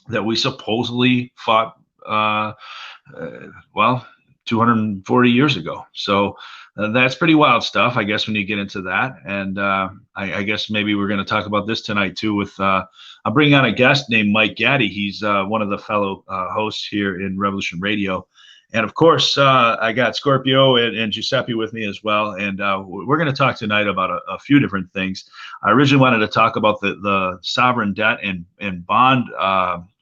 that we supposedly fought, well, 240 years ago. So that's pretty wild stuff, I guess, when you get into that. And I guess maybe we're going to talk about this tonight too. With I'm bringing on a guest named Mike Gaddy. He's one of the fellow hosts here in Revolution Radio. And of course, I got Scorpio and Giuseppe with me as well. And we're going to talk tonight about a few different things. I originally wanted to talk about the sovereign debt and bond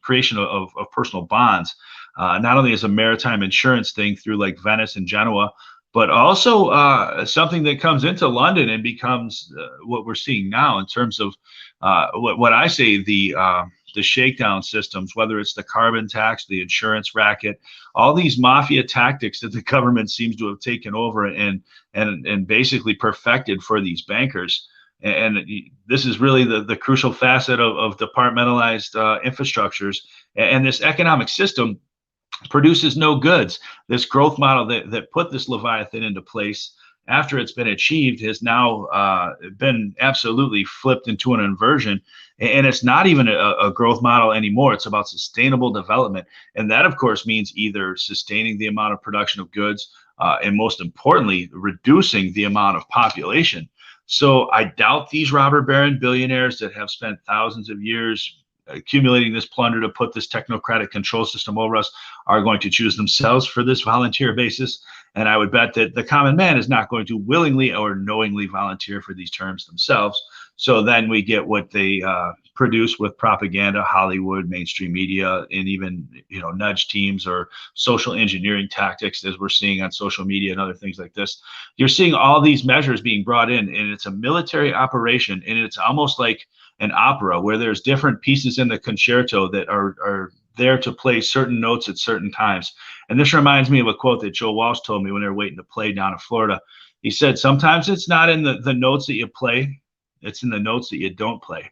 creation of personal bonds, not only as a maritime insurance thing through like Venice and Genoa, but also something that comes into London and becomes what we're seeing now in terms of what I say the shakedown systems, whether it's the carbon tax, the insurance racket, all these mafia tactics that the government seems to have taken over and basically perfected for these bankers. And this is really the crucial facet of departmentalized infrastructures. And this economic system produces no goods. This growth model that put this Leviathan into place after it's been achieved has now been absolutely flipped into an inversion. And it's not even a growth model anymore. It's about sustainable development. And that, of course, means either sustaining the amount of production of goods and most importantly, reducing the amount of population. So I doubt these robber baron billionaires that have spent thousands of years accumulating this plunder to put this technocratic control system over us are going to choose themselves for this volunteer basis. And I would bet that the common man is not going to willingly or knowingly volunteer for these terms themselves. So then we get what they produce with propaganda, Hollywood, mainstream media, and even nudge teams or social engineering tactics, as we're seeing on social media and other things like this. You're seeing all these measures being brought in, and it's a military operation, and it's almost like an opera where there's different pieces in the concerto that are there to play certain notes at certain times. And this reminds me of a quote that Joe Walsh told me when they were waiting to play down in Florida. He said, sometimes it's not in the notes that you play, it's in the notes that you don't play.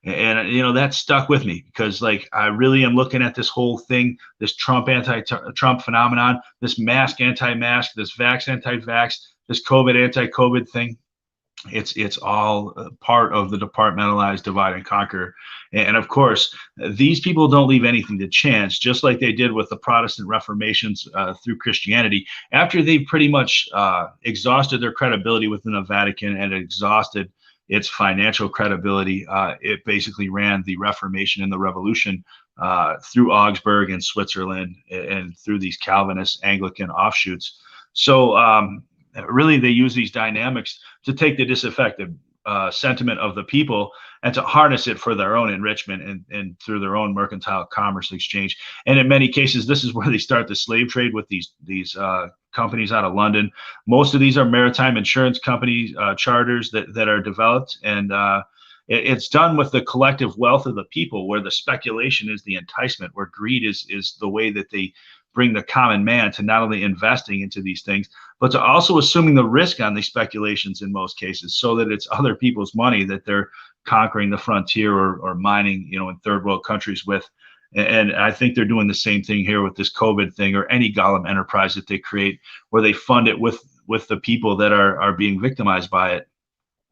And that stuck with me because I really am looking at this whole thing, this Trump anti-Trump phenomenon, this mask anti-mask, this vax anti-vax, this COVID anti-COVID thing. It's all part of the departmentalized divide and conquer. And of course, these people don't leave anything to chance, just like they did with the Protestant Reformations through Christianity. After they pretty much exhausted their credibility within the Vatican and exhausted its financial credibility, it basically ran the Reformation and the Revolution through Augsburg and Switzerland and through these Calvinist Anglican offshoots. So really, they use these dynamics to take the disaffected sentiment of the people and to harness it for their own enrichment and through their own mercantile commerce exchange. And in many cases, this is where they start the slave trade with these companies out of London. Most of these are maritime insurance companies charters that are developed, and it's done with the collective wealth of the people, where the speculation is the enticement, where greed is the way that they bring the common man to not only investing into these things, but to also assuming the risk on these speculations in most cases, so that it's other people's money that they're conquering the frontier or mining, in third world countries with. And I think they're doing the same thing here with this COVID thing, or any Gollum enterprise that they create, where they fund it with the people that are being victimized by it.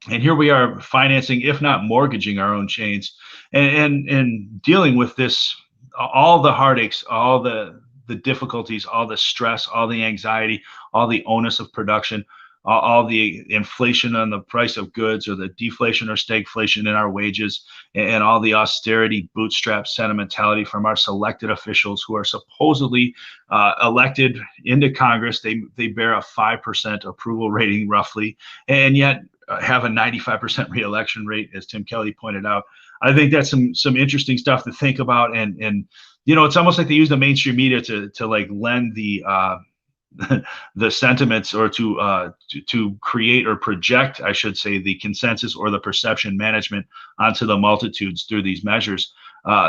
And here we are financing, if not mortgaging, our own chains and dealing with this, all the heartaches, all the difficulties, all the stress, all the anxiety, all the onus of production, all the inflation on the price of goods, or the deflation or stagflation in our wages, and all the austerity bootstrap sentimentality from our selected officials who are supposedly elected into Congress. They bear a 5% approval rating roughly, and yet have a 95% reelection rate, as Tim Kelly pointed out. I think that's some interesting stuff to think about. And it's almost like they use the mainstream media to lend the the sentiments, or to create or project, I should say, the consensus or the perception management onto the multitudes through these measures.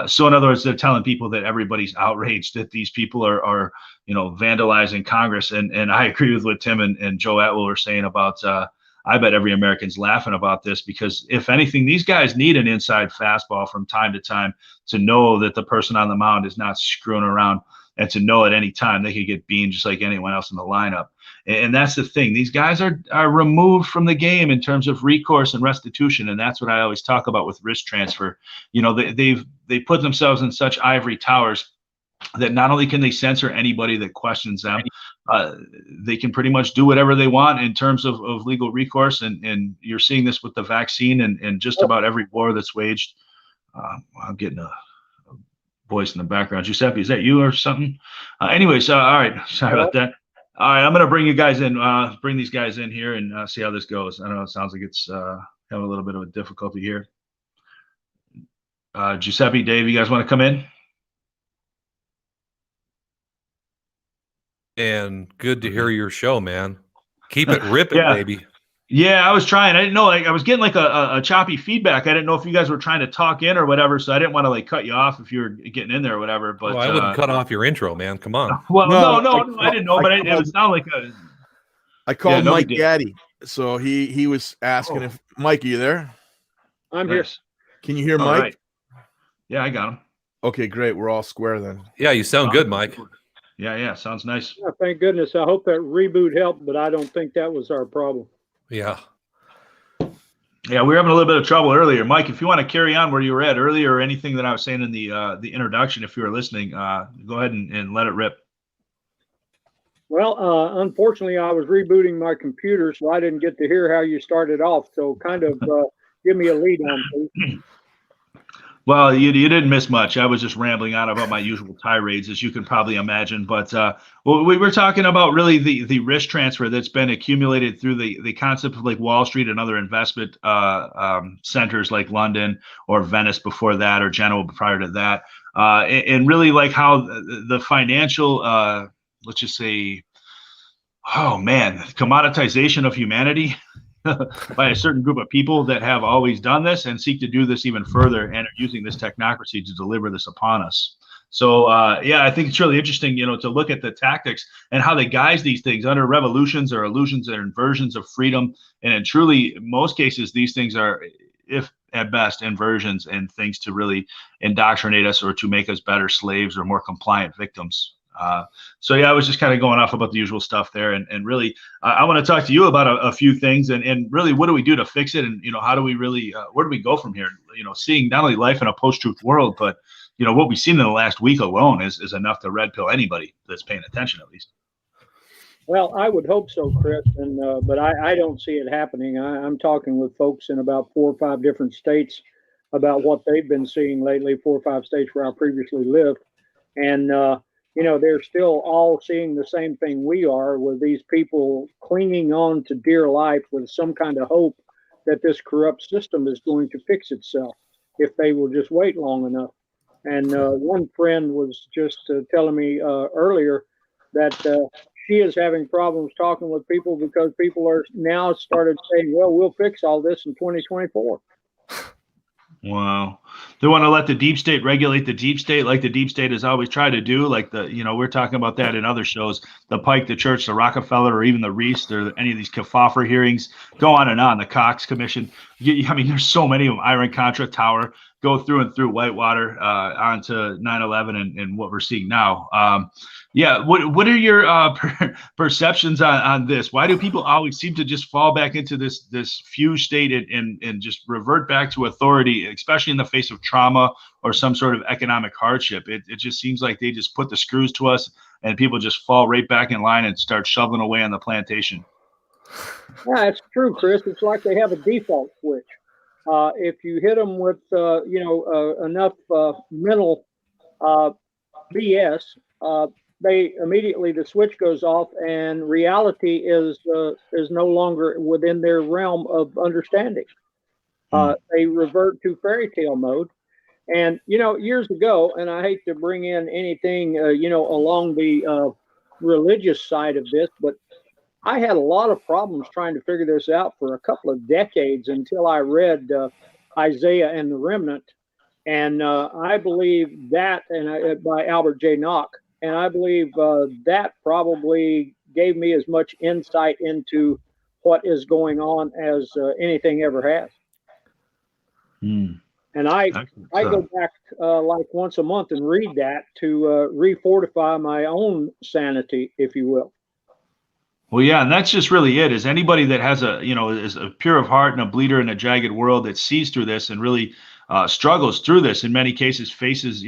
So in other words, they're telling people that everybody's outraged that these people are vandalizing Congress. And I agree with what Tim and Joe Atwell were saying about I bet every American's laughing about this, because if anything, these guys need an inside fastball from time to time to know that the person on the mound is not screwing around. and to know at any time they could get beamed just like anyone else in the lineup. And that's the thing. These guys are removed from the game in terms of recourse and restitution, and that's what I always talk about with risk transfer. They put themselves in such ivory towers that not only can they censor anybody that questions them, they can pretty much do whatever they want in terms of legal recourse. And you're seeing this with the vaccine and just about every war that's waged. I'm getting a voice in the background. Giuseppe, is that you or something? Anyways, all right. Sorry about that. All right, I'm going to bring you guys in, bring these guys in here and see how this goes. I know it sounds like it's having a little bit of a difficulty here. Giuseppe, Dave, you guys want to come in? And good to hear your show, man. Keep it ripping, baby. Yeah, I was trying. I didn't know. I was getting like a choppy feedback. I didn't know if you guys were trying to talk in or whatever, so I didn't want to cut you off if you were getting in there or whatever. But I wouldn't cut off your intro, man. Come on. Well, no, I didn't know, but it would sound like a. I called Mike Gaddy, so he was asking if Mike, are you there? I'm here. Can you hear Mike? Right. Yeah, I got him. Okay, great. We're all square then. Yeah, you sound good, Mike. Yeah, sounds nice. Yeah, thank goodness. I hope that reboot helped, but I don't think that was our problem. Yeah, we were having a little bit of trouble earlier. Mike, if you want to carry on where you were at earlier or anything that I was saying in the introduction, if you were listening, go ahead and let it rip. Well, unfortunately, I was rebooting my computer, so I didn't get to hear how you started off. So kind of give me a lead on, please. Well, you didn't miss much. I was just rambling on about my usual tirades, as you can probably imagine. But we were talking about really the risk transfer that's been accumulated through the concept of like Wall Street and other investment centers like London or Venice before that, or Genoa prior to that, and really like how the financial, let's just say, commoditization of humanity by a certain group of people that have always done this and seek to do this even further and are using this technocracy to deliver this upon us. So, I think it's really interesting, to look at the tactics and how they guise these things under revolutions or illusions or inversions of freedom. And in truly, most cases, these things are, if at best, inversions and things to really indoctrinate us or to make us better slaves or more compliant victims. I was just kind of going off about the usual stuff there, and really, I want to talk to you about a few things, and really, what do we do to fix it, and how do we really, where do we go from here? Seeing not only life in a post-truth world, but what we've seen in the last week alone is enough to red pill anybody that's paying attention, at least. Well, I would hope so, Chris, and but I don't see it happening. I'm talking with folks in about 4 or 5 different states about what they've been seeing lately. 4 or 5 states where I previously lived, and they're still all seeing the same thing we are, with these people clinging on to dear life with some kind of hope that this corrupt system is going to fix itself if they will just wait long enough. And one friend was just telling me earlier that she is having problems talking with people because people are now started saying, well, we'll fix all this in 2024. Wow. They want to let the deep state regulate the deep state, like the deep state has always tried to do. Like we're talking about that in other shows, the Pike, the Church, the Rockefeller, or even the Reese, or any of these Kefauver hearings, go on and on, the Cox Commission. There's so many of them, Iran-Contra, Tower, go through and through Whitewater, onto 9/11 and what we're seeing now. What are your perceptions on this? Why do people always seem to just fall back into this fused state and just revert back to authority, especially in the face of trauma or some sort of economic hardship? It just seems like they just put the screws to us and people just fall right back in line and start shoveling away on the plantation. Yeah, it's true, Chris. It's like they have a default switch. If you hit them with enough mental BS, they immediately, the switch goes off, and reality is no longer within their realm of understanding. They revert to fairy tale mode. And years ago, and I hate to bring in anything along the religious side of this, but I had a lot of problems trying to figure this out for a couple of decades until I read Isaiah and the Remnant, and I believe that, and by Albert J. Nock, and I believe that probably gave me as much insight into what is going on as anything ever has. And I go back like once a month and read that to refortify my own sanity, if you will. Well, yeah, and that's just really it. Is anybody that has is a pure of heart and a bleeder in a jagged world that sees through this and really struggles through this, in many cases faces,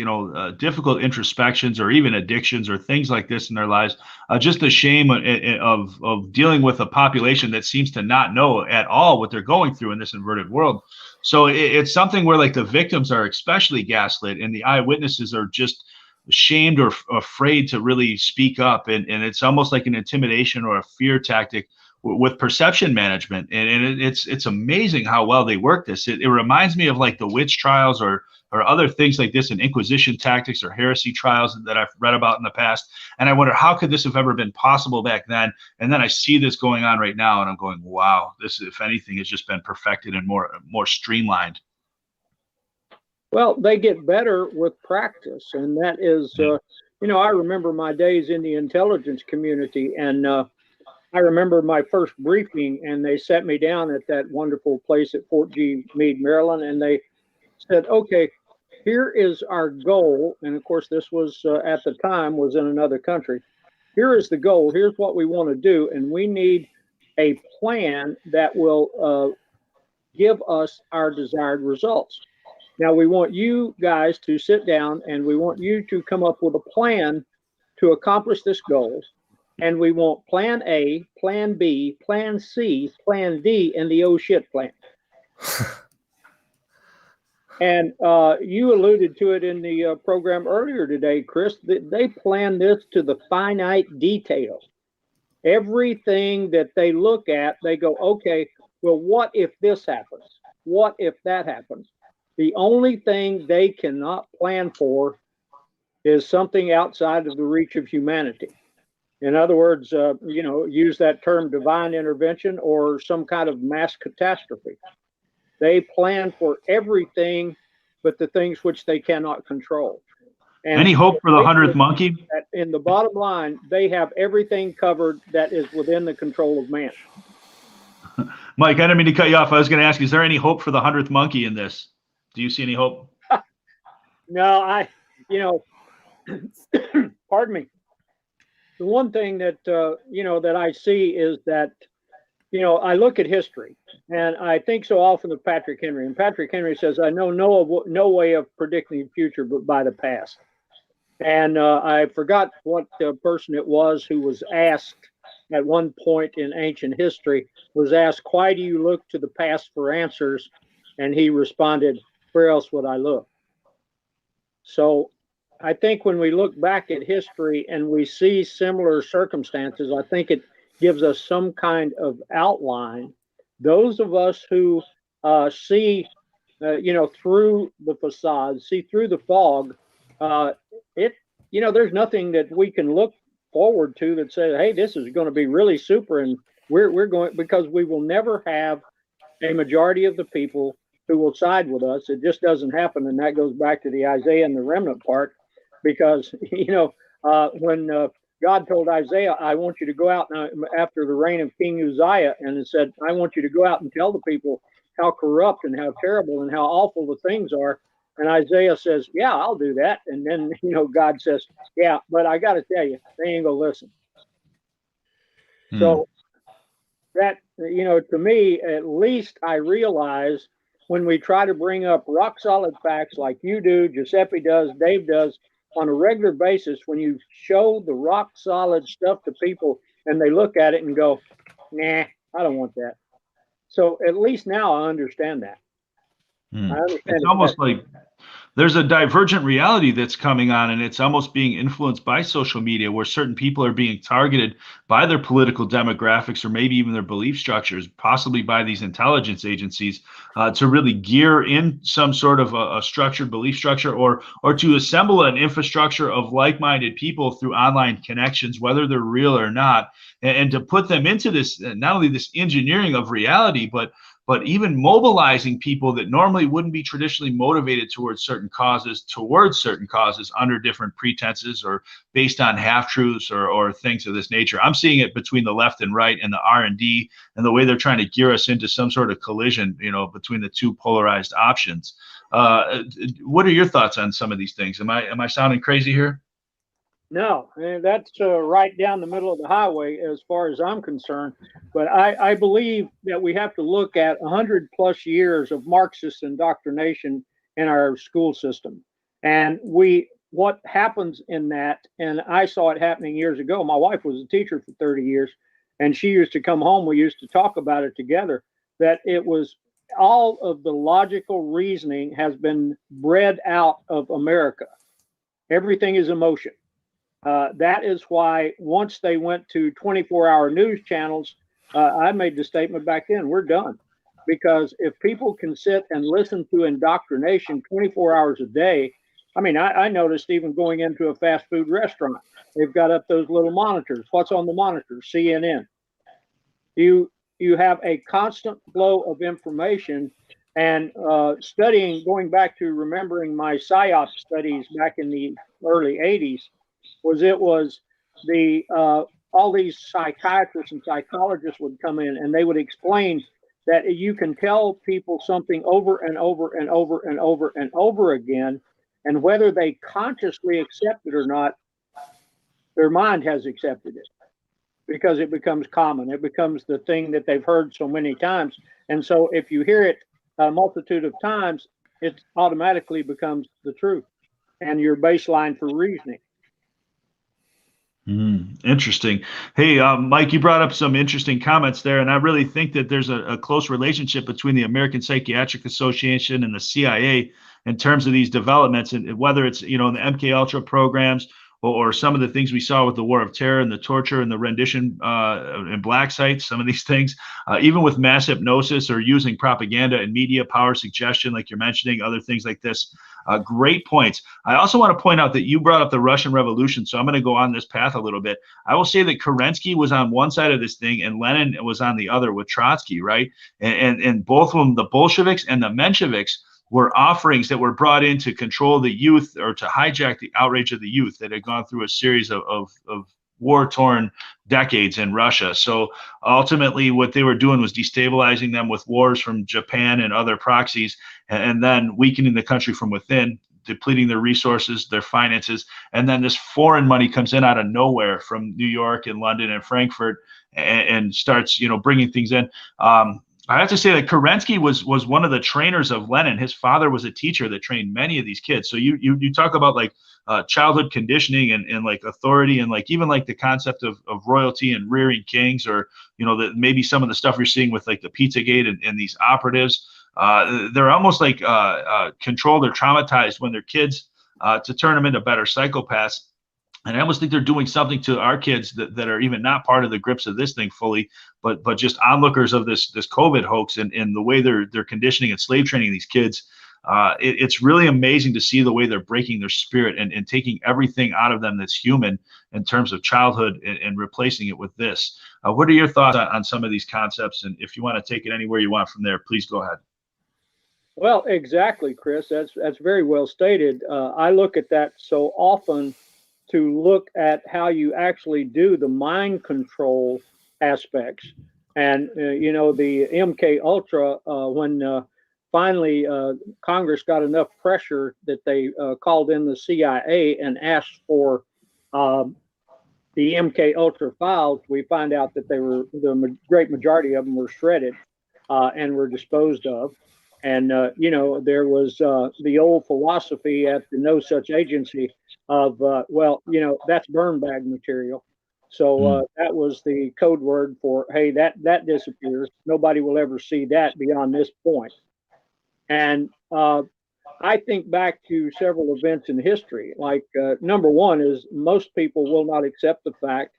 difficult introspections or even addictions or things like this in their lives. Just the shame of dealing with a population that seems to not know at all what they're going through in this inverted world. So it's something where like the victims are especially gaslit and the eyewitnesses are just ashamed or afraid to really speak up, and it's almost like an intimidation or a fear tactic with perception management, and it's amazing how well they work this. It reminds me of like the witch trials or other things like this, and Inquisition tactics or heresy trials that I've read about in the past, and I wonder how could this have ever been possible back then, and then I see this going on right now and I'm going, wow, this, if anything, has just been perfected and more streamlined. Well, they get better with practice, and that is, I remember my days in the intelligence community, and I remember my first briefing, and they sat me down at that wonderful place at Fort G. Meade, Maryland, and they said, okay, here is our goal, and of course this was, at the time, was in another country. Here is the goal, here's what we want to do, and we need a plan that will give us our desired results. Now, we want you guys to sit down and we want you to come up with a plan to accomplish this goal. And we want plan A, plan B, plan C, plan D, and the oh shit plan. And you alluded to it in the program earlier today, Chris. They plan this to the finite detail. Everything that they look at, they go, okay, well, what if this happens? What if that happens? The only thing they cannot plan for is something outside of the reach of humanity. In other words, use that term divine intervention or some kind of mass catastrophe. They plan for everything but the things which they cannot control. And any hope for the 100th monkey? In the bottom line, they have everything covered that is within the control of man. Mike, I didn't mean to cut you off. I was going to ask, is there any hope for the 100th monkey in this? Do you see any hope? No, pardon me. The one thing that, that I see is that, I look at history and I think so often of Patrick Henry, and Patrick Henry says, I know no way of predicting the future but by the past. And I forgot what person it was who was asked at one point in ancient history, was asked, why do you look to the past for answers? And he responded, where else would I look? So I think when we look back at history and we see similar circumstances, I think it gives us some kind of outline. Those of us who see, through the facade, see through the fog, there's nothing that we can look forward to that says, hey, this is going to be really super. And we're going, because we will never have a majority of the people who will side with us. It just doesn't happen. And that goes back to the Isaiah and the remnant part, because, when God told Isaiah, I want you to go out now after the reign of King Uzziah, and it said, I want you to go out and tell the people how corrupt and how terrible and how awful the things are. And Isaiah says, yeah, I'll do that. And then, God says, yeah, but I got to tell you, they ain't gonna listen. So that, to me, at least I realize when we try to bring up rock solid facts like you do, Giuseppe does, Dave does, on a regular basis, when you show the rock solid stuff to people and they look at it and go, nah, I don't want that. So at least now I understand that. I understand it's almost like there's a divergent reality that's coming on, and it's almost being influenced by social media, where certain people are being targeted by their political demographics or maybe even their belief structures, possibly by these intelligence agencies, to really gear in some sort of a structured belief structure, or to assemble an infrastructure of like-minded people through online connections, whether they're real or not, and to put them into this, not only this engineering of reality, but even mobilizing people that normally wouldn't be traditionally motivated towards certain causes under different pretenses or based on half-truths or things of this nature. I'm seeing it between the left and right and the R&D and the way they're trying to gear us into some sort of collision, between the two polarized options. What are your thoughts on some of these things? Am I sounding crazy here? No, and that's right down the middle of the highway as far as I'm concerned. But I believe that we have to look at 100+ years of Marxist indoctrination in our school system. And what happens in that, and I saw it happening years ago. My wife was a teacher for 30 years, and she used to come home. We used to talk about it together, that it was all of the logical reasoning has been bred out of America. Everything is emotion. That is why once they went to 24-hour news channels, I made the statement back then, we're done. Because if people can sit and listen to indoctrination 24 hours a day, I mean, I noticed even going into a fast food restaurant, they've got up those little monitors. What's on the monitor? CNN. You have a constant flow of information, and studying, going back to remembering my PSYOP studies back in the early 80s, it was the all these psychiatrists and psychologists would come in and they would explain that you can tell people something over and over and over and over and over again, and whether they consciously accept it or not, their mind has accepted it because it becomes common. It becomes the thing that they've heard so many times. And so if you hear it a multitude of times, it automatically becomes the truth and your baseline for reasoning. Interesting. Hey, Mike, you brought up some interesting comments there, and I really think that there's a close relationship between the American Psychiatric Association and the CIA in terms of these developments, and whether it's in the MK Ultra programs or some of the things we saw with the War of Terror and the torture and the rendition in black sites, some of these things, even with mass hypnosis or using propaganda and media power suggestion, like you're mentioning, other things like this. Great points. I also want to point out that you brought up the Russian Revolution, so I'm going to go on this path a little bit. I will say that Kerensky was on one side of this thing and Lenin was on the other with Trotsky, right? And both of them, the Bolsheviks and the Mensheviks, were offerings that were brought in to control the youth or to hijack the outrage of the youth that had gone through a series of war-torn decades in Russia. So ultimately what they were doing was destabilizing them with wars from Japan and other proxies, and then weakening the country from within, depleting their resources, their finances. And then this foreign money comes in out of nowhere from New York and London and Frankfurt and starts, bringing things in. I have to say that Kerensky was one of the trainers of Lenin. His father was a teacher that trained many of these kids. So you talk about like childhood conditioning and like authority and like even like the concept of royalty and rearing kings, or maybe some of the stuff you're seeing with like the Pizzagate and these operatives. They're almost like controlled or traumatized when they're kids to turn them into better psychopaths. And I almost think they're doing something to our kids that are even not part of the grips of this thing fully, but just onlookers of this COVID hoax and the way they're conditioning and slave training these kids. It's really amazing to see the way they're breaking their spirit and taking everything out of them that's human in terms of childhood and replacing it with this. What are your thoughts on some of these concepts? And if you want to take it anywhere you want from there, please go ahead. Well, exactly, Chris. That's very well stated. I look at that so often to look at how you actually do the mind control aspects. And, the MK Ultra, when finally Congress got enough pressure that they called in the CIA and asked for the MK Ultra files, we find out that the great majority of them were shredded and were disposed of. And, there was the old philosophy at the No Such Agency of, that's burn bag material. So that was the code word for, hey, that disappears. Nobody will ever see that beyond this point. And I think back to several events in history. Like number one is most people will not accept the fact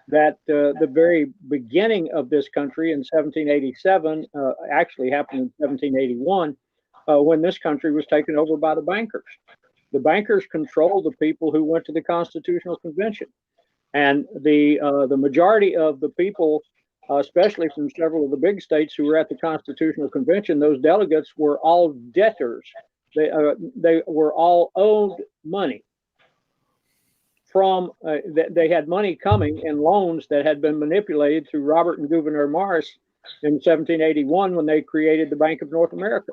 that the very beginning of this country in 1787 actually happened in 1781 when this country was taken over by the bankers. The bankers controlled the people who went to the Constitutional Convention. And the majority of the people, especially from several of the big states who were at the Constitutional Convention, those delegates were all debtors. They were all owed money. They had money coming in loans that had been manipulated through Robert and Gouverneur Morris in 1781 when they created the Bank of North America.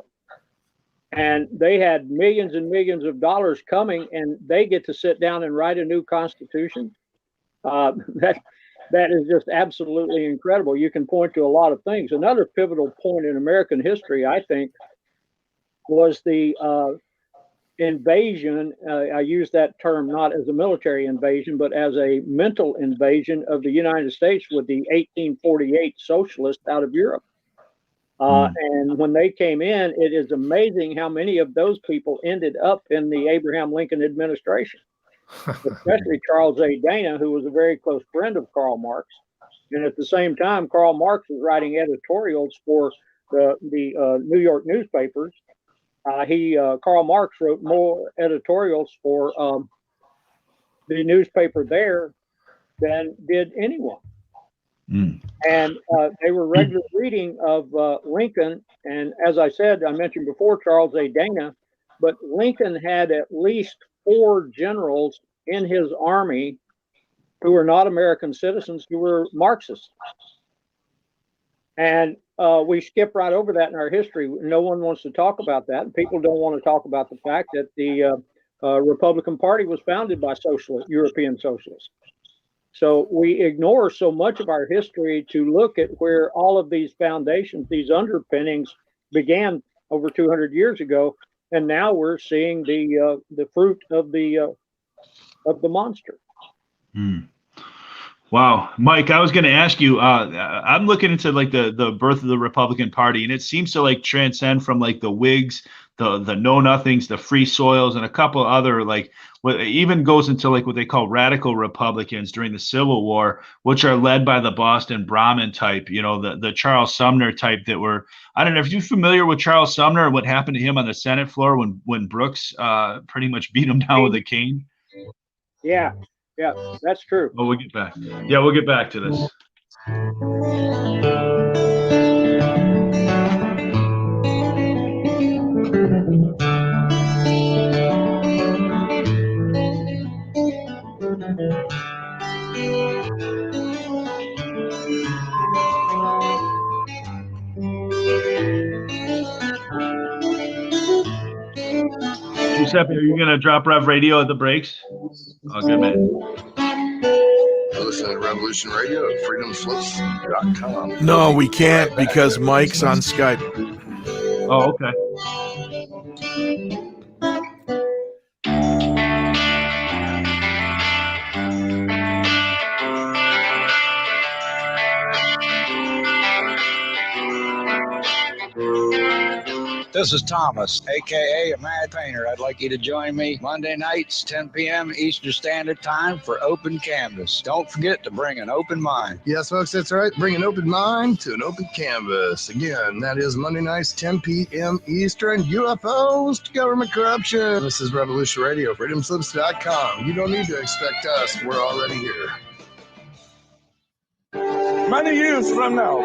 And they had millions and millions of dollars coming, and they get to sit down and write a new constitution. That is just absolutely incredible. You can point to a lot of things. Another pivotal point in American history, I think, was the invasion. I use that term not as a military invasion, but as a mental invasion of the United States with the 1848 socialists out of Europe. And when they came in, it is amazing how many of those people ended up in the Abraham Lincoln administration, especially Charles A. Dana, who was a very close friend of Karl Marx. And at the same time, Karl Marx was writing editorials for the New York newspapers. Karl Marx wrote more editorials for the newspaper there than did anyone. And they were regular reading of Lincoln. And as I said, I mentioned before Charles A. Dana, but Lincoln had at least 4 generals in his army who were not American citizens, who were Marxists. And we skip right over that in our history. No one wants to talk about that. And people don't want to talk about the fact that the Republican Party was founded by European socialists. So we ignore so much of our history to look at where all of these foundations, these underpinnings began over 200 years ago. And now we're seeing the fruit of the monster. Wow, Mike, I was going to ask you, I'm looking into like the birth of the Republican Party, and it seems to like transcend from like the Whigs, the Know Nothings, the Free Soils, and a couple other like what even goes into like what they call radical Republicans during the Civil War, which are led by the Boston Brahmin type, you know, the Charles Sumner type that were, I don't know if you're familiar with Charles Sumner and what happened to him on the Senate floor when Brooks pretty much beat him down with a cane. Yeah, that's true. Well, we'll get back. Yeah, we'll get back to this. Giuseppe, are you going to drop Rev Radio at the breaks? Oh, good man. Listen to Revolution Radio at freedomslips.com. No, we can't because Mike's on Skype. Oh, okay. This is Thomas, a.k.a. a Mad Painter. I'd like you to join me Monday nights, 10 p.m. Eastern Standard Time for Open Canvas. Don't forget to bring an open mind. Yes, folks, that's right. Bring an open mind to an open canvas. Again, that is Monday nights, 10 p.m. Eastern. UFOs to government corruption. This is Revolution Radio, freedomslips.com. You don't need to expect us. We're already here. Many years from now,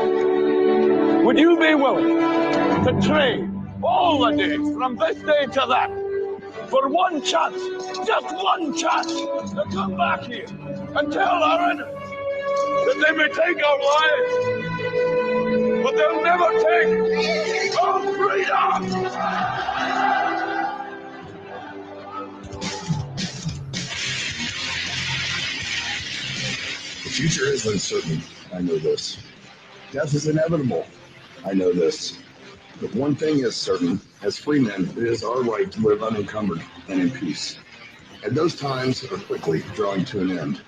would you be willing to trade all the days from this day to that for one chance, just one chance, to come back here and tell our enemies that they may take our lives, but they'll never take our freedom? The future is uncertain. I know this. Death is inevitable. I know this. But one thing is certain, as free men, it is our right to live unencumbered and in peace. And those times are quickly drawing to an end.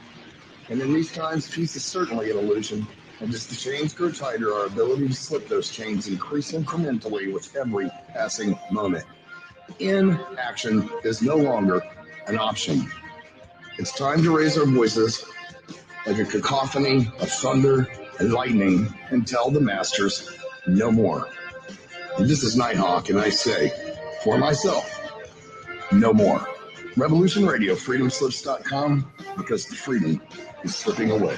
And in these times, peace is certainly an illusion. And as the chains grow tighter, our ability to slip those chains increase incrementally with every passing moment. Inaction is no longer an option. It's time to raise our voices like a cacophony of thunder and lightning and tell the masters no more. And this is Nighthawk, and I say, for myself, no more. Revolution Radio, freedomslips.com, because the freedom is slipping away.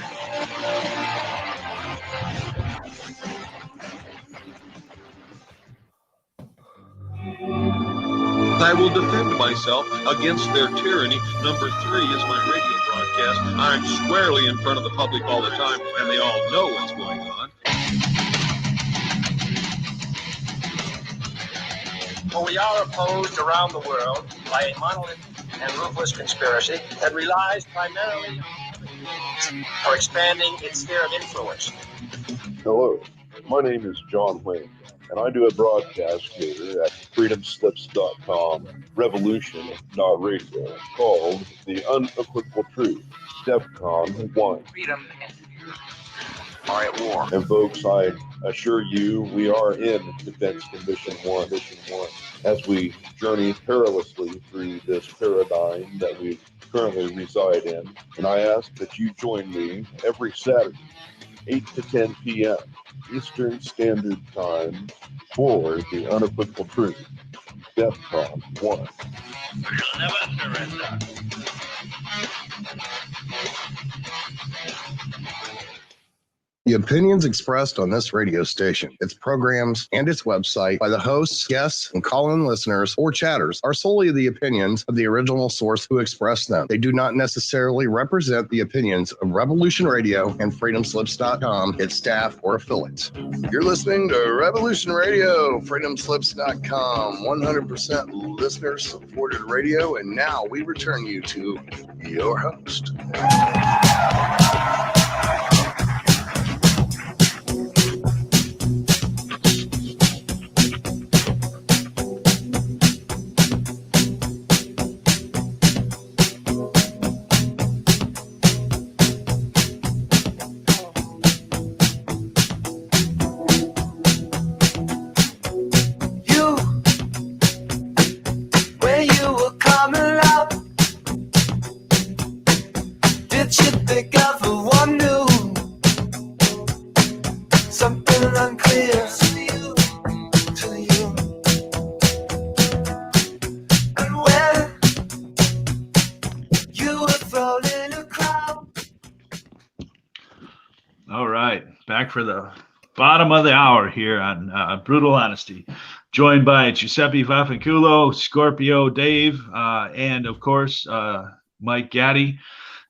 I will defend myself against their tyranny. Number 3 is my radio broadcast. I'm squarely in front of the public all the time, and they all know what's going on. For we are opposed around the world by a monolithic and ruthless conspiracy that relies primarily for expanding its sphere of influence. Hello, my name is John Wayne, and I do a broadcast here at freedomslips.com, revolution.radio, called The Unequivocal Truth, DEFCON 1. Freedom are at war. And folks, I assure you, we are in Defense Mission 1, as we journey perilously through this paradigm that we currently reside in. And I ask that you join me every Saturday, 8 to 10 p.m. Eastern Standard Time for The Unequivocal Truth, DEFCON 1. We'll never surrender. The opinions expressed on this radio station, its programs, and its website by the hosts, guests, and call-in listeners or chatters are solely the opinions of the original source who expressed them. They do not necessarily represent the opinions of Revolution Radio and freedomslips.com, its staff, or affiliates. You're listening to Revolution Radio, freedomslips.com, 100% listener-supported radio, and now we return you to your host. For the bottom of the hour here on Brutal Honesty, joined by Giuseppe Vaffanculo, Scorpio Dave, and of course Mike Gaddy.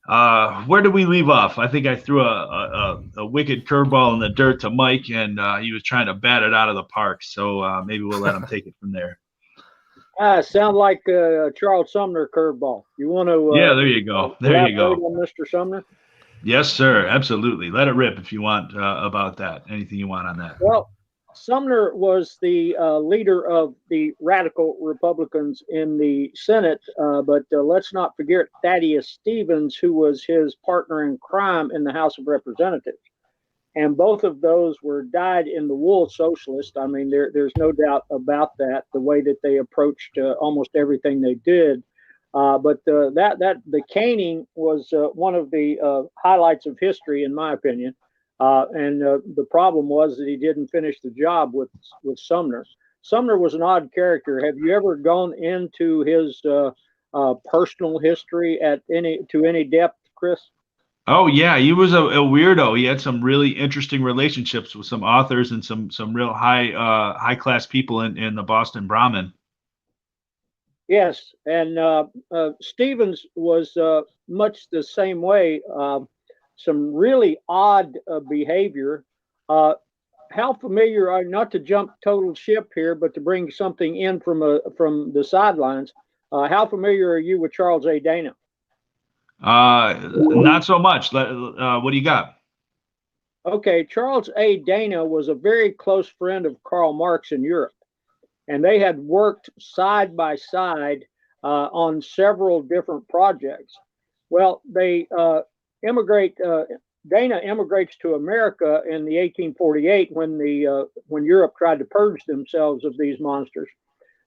Where did we leave off? I think I threw a wicked curveball in the dirt to Mike, and he was trying to bat it out of the park. So maybe we'll let him take it from there. Sound like a Charles Sumner curveball. You want to? Yeah, there you go. There you go, on Mr. Sumner. Yes, sir. Absolutely. Let it rip if you want about that. Anything you want on that. Well, Sumner was the leader of the radical Republicans in the Senate, but let's not forget Thaddeus Stevens, who was his partner in crime in the House of Representatives. And both of those were dyed-in-the-wool socialists. I mean, there's no doubt about that, the way that they approached almost everything they did. But the caning was one of the highlights of history, in my opinion. And the problem was that he didn't finish the job with Sumner. Sumner was an odd character. Have you ever gone into his personal history to any depth, Chris? Oh yeah, he was a weirdo. He had some really interesting relationships with some authors and some real high class people in the Boston Brahmin. Yes, and Stevens was much the same way. Some really odd behavior. How familiar are, not to jump total ship here, but to bring something in from the sidelines? How familiar are you with Charles A. Dana? Not so much. What do you got? Okay, Charles A. Dana was a very close friend of Karl Marx in Europe. And they had worked side by side on several different projects. Well, they Dana immigrates to America in the 1848 when Europe tried to purge themselves of these monsters.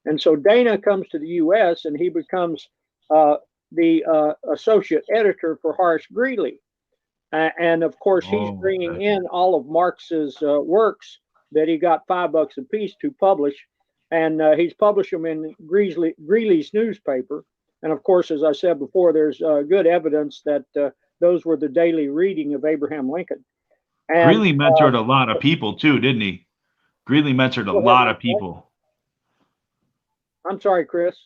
And so Dana comes to the U.S. and he becomes the associate editor for Horace Greeley. And of course, he's bringing in all of Marx's works that he got $5 a piece to publish. And he's published them in Greeley's newspaper. And of course, as I said before, there's good evidence that those were the daily reading of Abraham Lincoln. And, Greeley mentored a lot of people too, didn't he? Greeley mentored a lot of people. I'm sorry, Chris.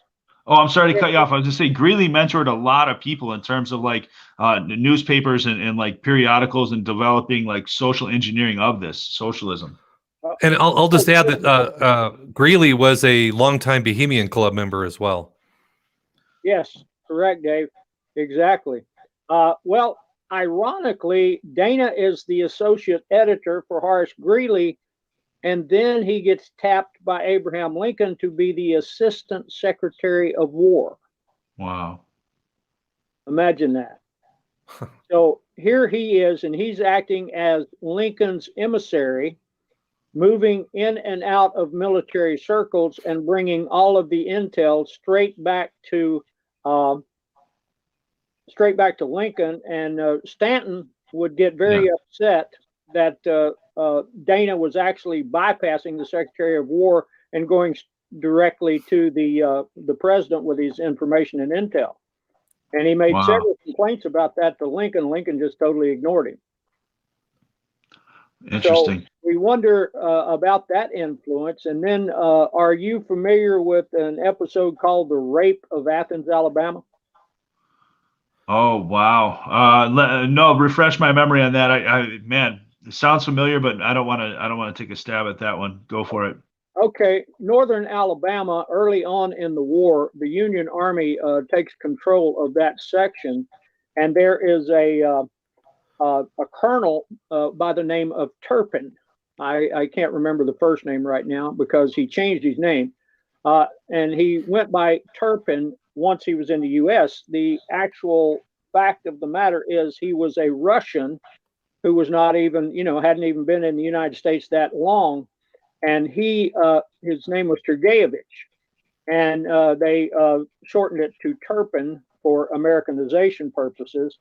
Oh, I'm sorry to cut you off. I was just saying Greeley mentored a lot of people in terms of like newspapers and like periodicals and developing like social engineering of this socialism. And I'll just add that Greeley was a longtime Bohemian Club member as well. Yes, correct, Dave. Exactly. Well, ironically, Dana is the associate editor for Horace Greeley, and then he gets tapped by Abraham Lincoln to be the Assistant Secretary of War. Wow. Imagine that. So here he is, and he's acting as Lincoln's emissary, moving in and out of military circles and bringing all of the intel straight back to Lincoln. And Stanton would get very upset that Dana was actually bypassing the Secretary of War and going directly to the president with his information and intel. And he made several complaints about that to Lincoln. Lincoln just totally ignored him. Interesting. So we wonder about that influence. And then, are you familiar with an episode called "The Rape of Athens, Alabama"? Oh wow. No, refresh my memory on that. Man, it sounds familiar, but I don't want to take a stab at that one. Go for it. Okay, northern Alabama, early on in the war, the Union Army takes control of that section, and there is a colonel by the name of Turpin. I can't remember the first name right now because he changed his name, and he went by Turpin once he was in the U.S. The actual fact of the matter is he was a Russian who was not even, hadn't even been in the United States that long. And his name was Turgeyevich, and they shortened it to Turpin for Americanization purposes.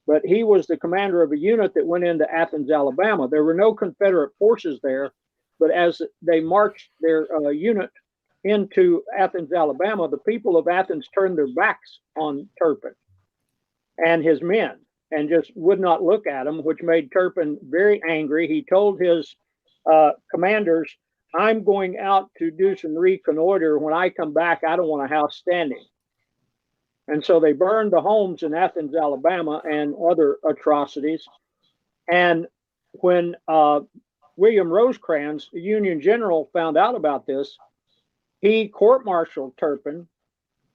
But he was the commander of a unit that went into Athens, Alabama. There were no Confederate forces there, but as they marched their unit into Athens, Alabama, the people of Athens turned their backs on Turpin and his men and just would not look at him, which made Turpin very angry. He told his commanders, "I'm going out to do some reconnoiter. When I come back, I don't want a house standing." And so they burned the homes in Athens, Alabama, and other atrocities. And when William Rosecrans, the Union general, found out about this, he court-martialed Turpin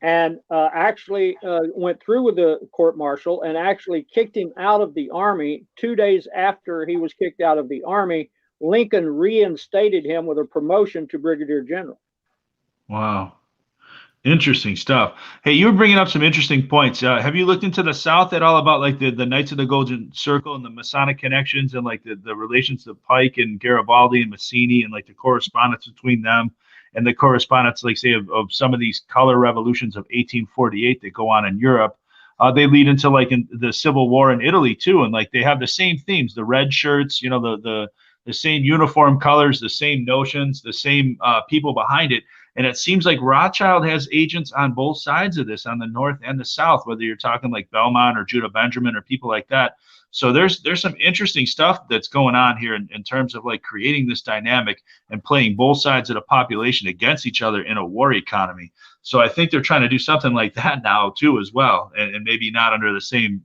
and actually went through with the court-martial and actually kicked him out of the Army. 2 days after he was kicked out of the Army, Lincoln reinstated him with a promotion to brigadier general. Wow. Interesting stuff. Hey, you were bringing up some interesting points. Have you looked into the South at all about like the Knights of the Golden Circle and the Masonic connections and like the relations to Pike and Garibaldi and Mazzini and like the correspondence between them and the correspondence, like say, of some of these color revolutions of 1848 that go on in Europe? They lead into like in the Civil War in Italy too, and like they have the same themes: the red shirts, the same uniform colors, the same notions, the same people behind it. And it seems like Rothschild has agents on both sides of this, on the North and the South, whether you're talking like Belmont or Judah Benjamin or people like that. So there's some interesting stuff that's going on here in terms of like creating this dynamic and playing both sides of the population against each other in a war economy. So I think they're trying to do something like that now too as well, and maybe not under the same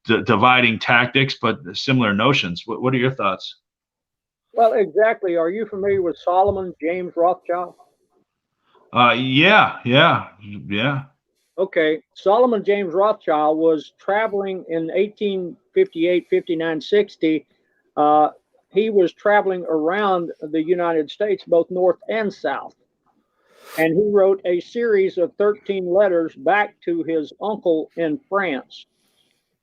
dividing tactics, but similar notions. What are your thoughts? Well, exactly. Are you familiar with Solomon James Rothschild? Yeah. Okay. Solomon James Rothschild was traveling in 1858, 59, 60. He was traveling around the United States, both North and South. And he wrote a series of 13 letters back to his uncle in France.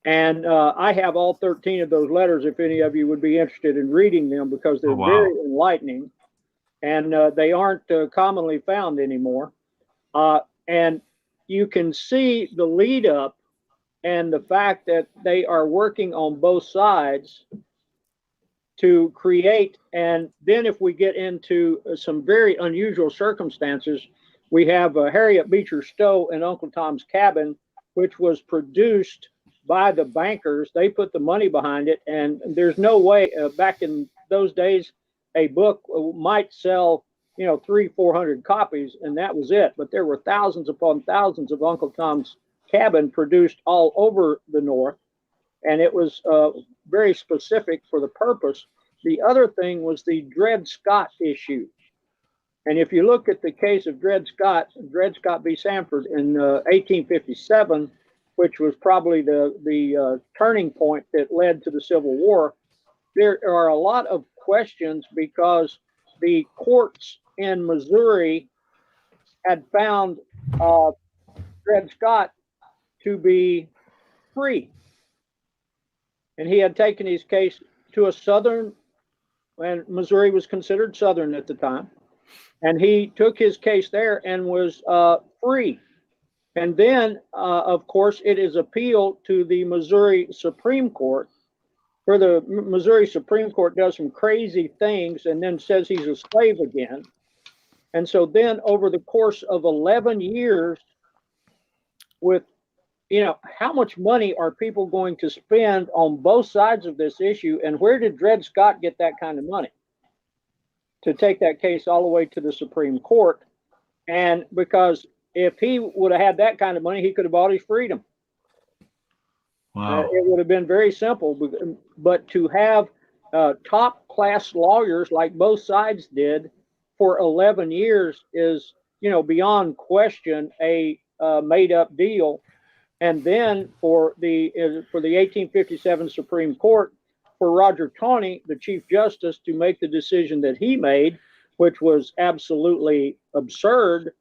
And I have all 13 of those letters if any of you would be interested in reading them, because they're very enlightening. And they aren't commonly found anymore. And you can see the lead up and the fact that they are working on both sides to create. And then if we get into some very unusual circumstances, we have Harriet Beecher Stowe and Uncle Tom's Cabin, which was produced by the bankers. They put the money behind it. And there's no way back in those days, a book might sell, 300-400 copies, and that was it. But there were thousands upon thousands of Uncle Tom's Cabin produced all over the North, and it was very specific for the purpose. the other thing was the Dred Scott issue. And if you look at the case of Dred Scott v. Sanford in 1857, which was probably the turning point that led to the Civil War, there are a lot of questions because the courts in Missouri had found Dred Scott to be free. And he had taken his case to a southern, and Missouri was considered southern at the time. And he took his case there and was free. And then, of course, it is appealed to the Missouri Supreme Court, where the Missouri Supreme Court does some crazy things and then says he's a slave again. And so then over the course of 11 years, with, you know, how much money are people going to spend on both sides of this issue? And where did Dred Scott get that kind of money to take that case all the way to the Supreme Court? And because if he would have had that kind of money, he could have bought his freedom. Wow. It would have been very simple. But to have top class lawyers like both sides did for 11 years is, you know, beyond question a made up deal. And then for the 1857 Supreme Court, for Roger Taney, the Chief Justice, to make the decision that he made, which was absolutely absurd.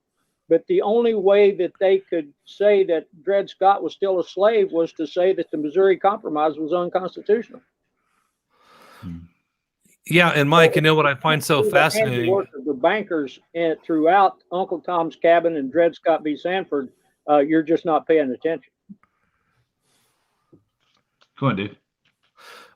But the only way that they could say that Dred Scott was still a slave was to say that the Missouri Compromise was unconstitutional. Yeah, and Mike, you know what I find so fascinating? The bankers throughout Uncle Tom's Cabin and Dred Scott v. Sanford, you're just not paying attention. Go on, Dave.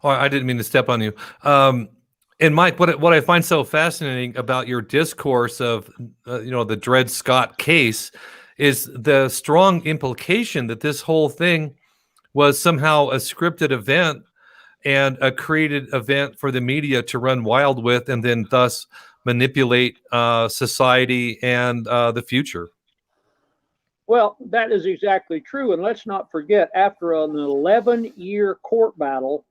Oh, I didn't mean to step on you. And Mike, what I find so fascinating about your discourse of the Dred Scott case is the strong implication that this whole thing was somehow a scripted event and a created event for the media to run wild with, and then thus manipulate society and the future. Well, that is exactly true. And let's not forget, after an 11-year court battle,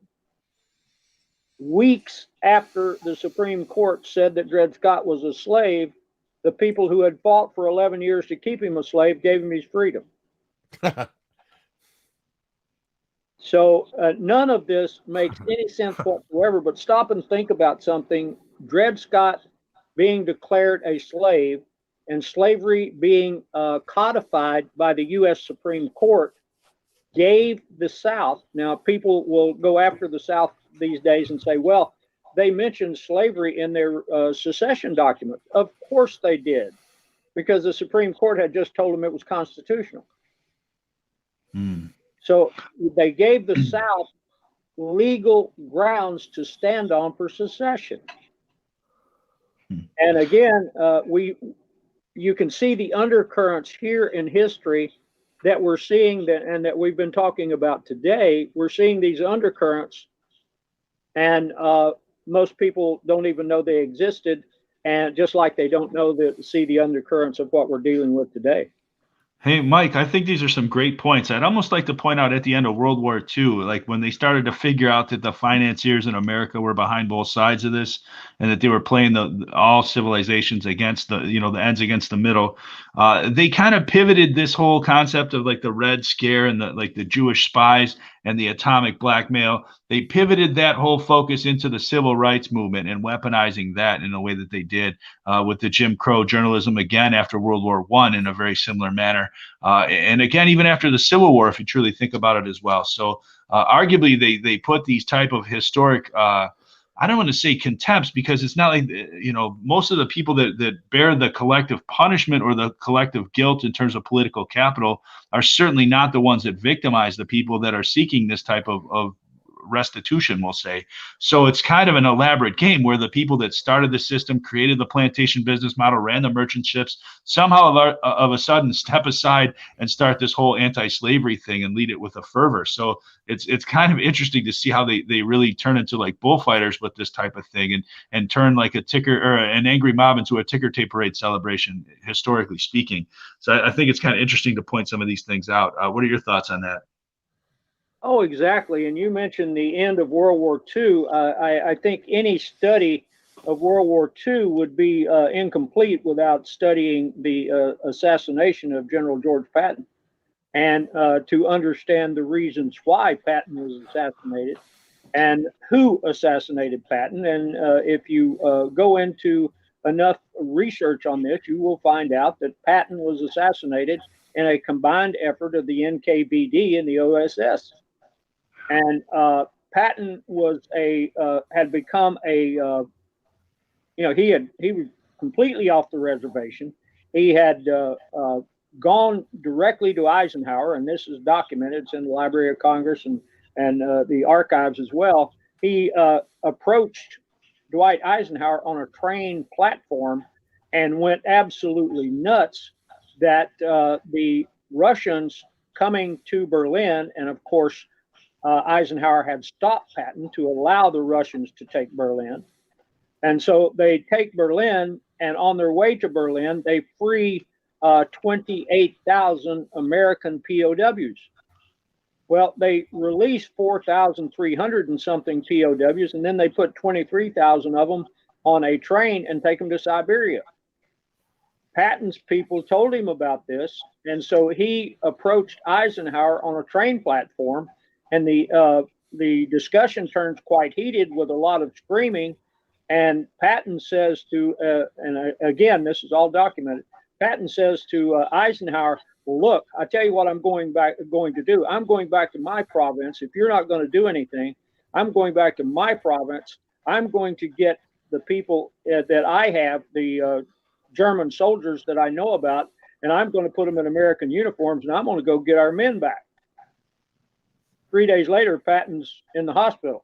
weeks after the Supreme Court said that Dred Scott was a slave, the people who had fought for 11 years to keep him a slave gave him his freedom. So none of this makes any sense whatsoever, but stop and think about something. Dred Scott being declared a slave and slavery being codified by the U.S. Supreme Court gave the South. Now, people will go after the South these days and say, well, they mentioned slavery in their secession document. Of course they did, because the Supreme Court had just told them it was constitutional. So they gave the South legal grounds to stand on for secession. And again, you can see the undercurrents here in history that we're seeing and that we've been talking about today. We're seeing these undercurrents, and most people don't even know they existed, and just like they don't see the undercurrents of what we're dealing with today. Hey, Mike, I think these are some great points. I'd almost like to point out at the end of World War II, like when they started to figure out that the financiers in America were behind both sides of this, and that they were playing all civilizations against the ends against the middle. They kind of pivoted this whole concept of like the Red Scare and the Jewish spies and the atomic blackmail. They pivoted that whole focus into the civil rights movement and weaponizing that in the way that they did with the Jim Crow journalism again after World War I in a very similar manner. And again, even after the Civil War, if you truly think about it as well. So arguably they put these type of historic, I don't want to say contempts, because it's not like, most of the people that bear the collective punishment or the collective guilt in terms of political capital are certainly not the ones that victimize the people that are seeking this type of restitution, we'll say. So it's kind of an elaborate game where the people that started the system, created the plantation business model, ran the merchant ships, somehow of a sudden step aside and start this whole anti-slavery thing and lead it with a fervor. So it's kind of interesting to see how they really turn into like bullfighters with this type of thing and turn like a ticker or an angry mob into a ticker tape parade celebration, historically speaking. So I think it's kind of interesting to point some of these things out. What are your thoughts on that? Oh, exactly. And you mentioned the end of World War II. I think any study of World War II would be incomplete without studying the assassination of General George Patton, and to understand the reasons why Patton was assassinated and who assassinated Patton. And if you go into enough research on this, you will find out that Patton was assassinated in a combined effort of the NKVD and the OSS. And Patton was had become he was completely off the reservation. He had gone directly to Eisenhower, and this is documented. It's in the Library of Congress and the archives as well. He approached Dwight Eisenhower on a train platform and went absolutely nuts that the Russians coming to Berlin, and of course Eisenhower had stopped Patton to allow the Russians to take Berlin. And so they take Berlin, and on their way to Berlin, they free 28,000 American POWs. Well, they release 4,300 and something POWs, and then they put 23,000 of them on a train and take them to Siberia. Patton's people told him about this, and so he approached Eisenhower on a train platform, and the discussion turns quite heated with a lot of screaming. And Patton says to, and again, this is all documented. Patton says to Eisenhower, "Well, look, I tell you what, I'm going to do. I'm going back to my province. If you're not going to do anything, I'm going back to my province. I'm going to get the people that I have, the German soldiers that I know about, and I'm going to put them in American uniforms, and I'm going to go get our men back." 3 days later, Patton's in the hospital.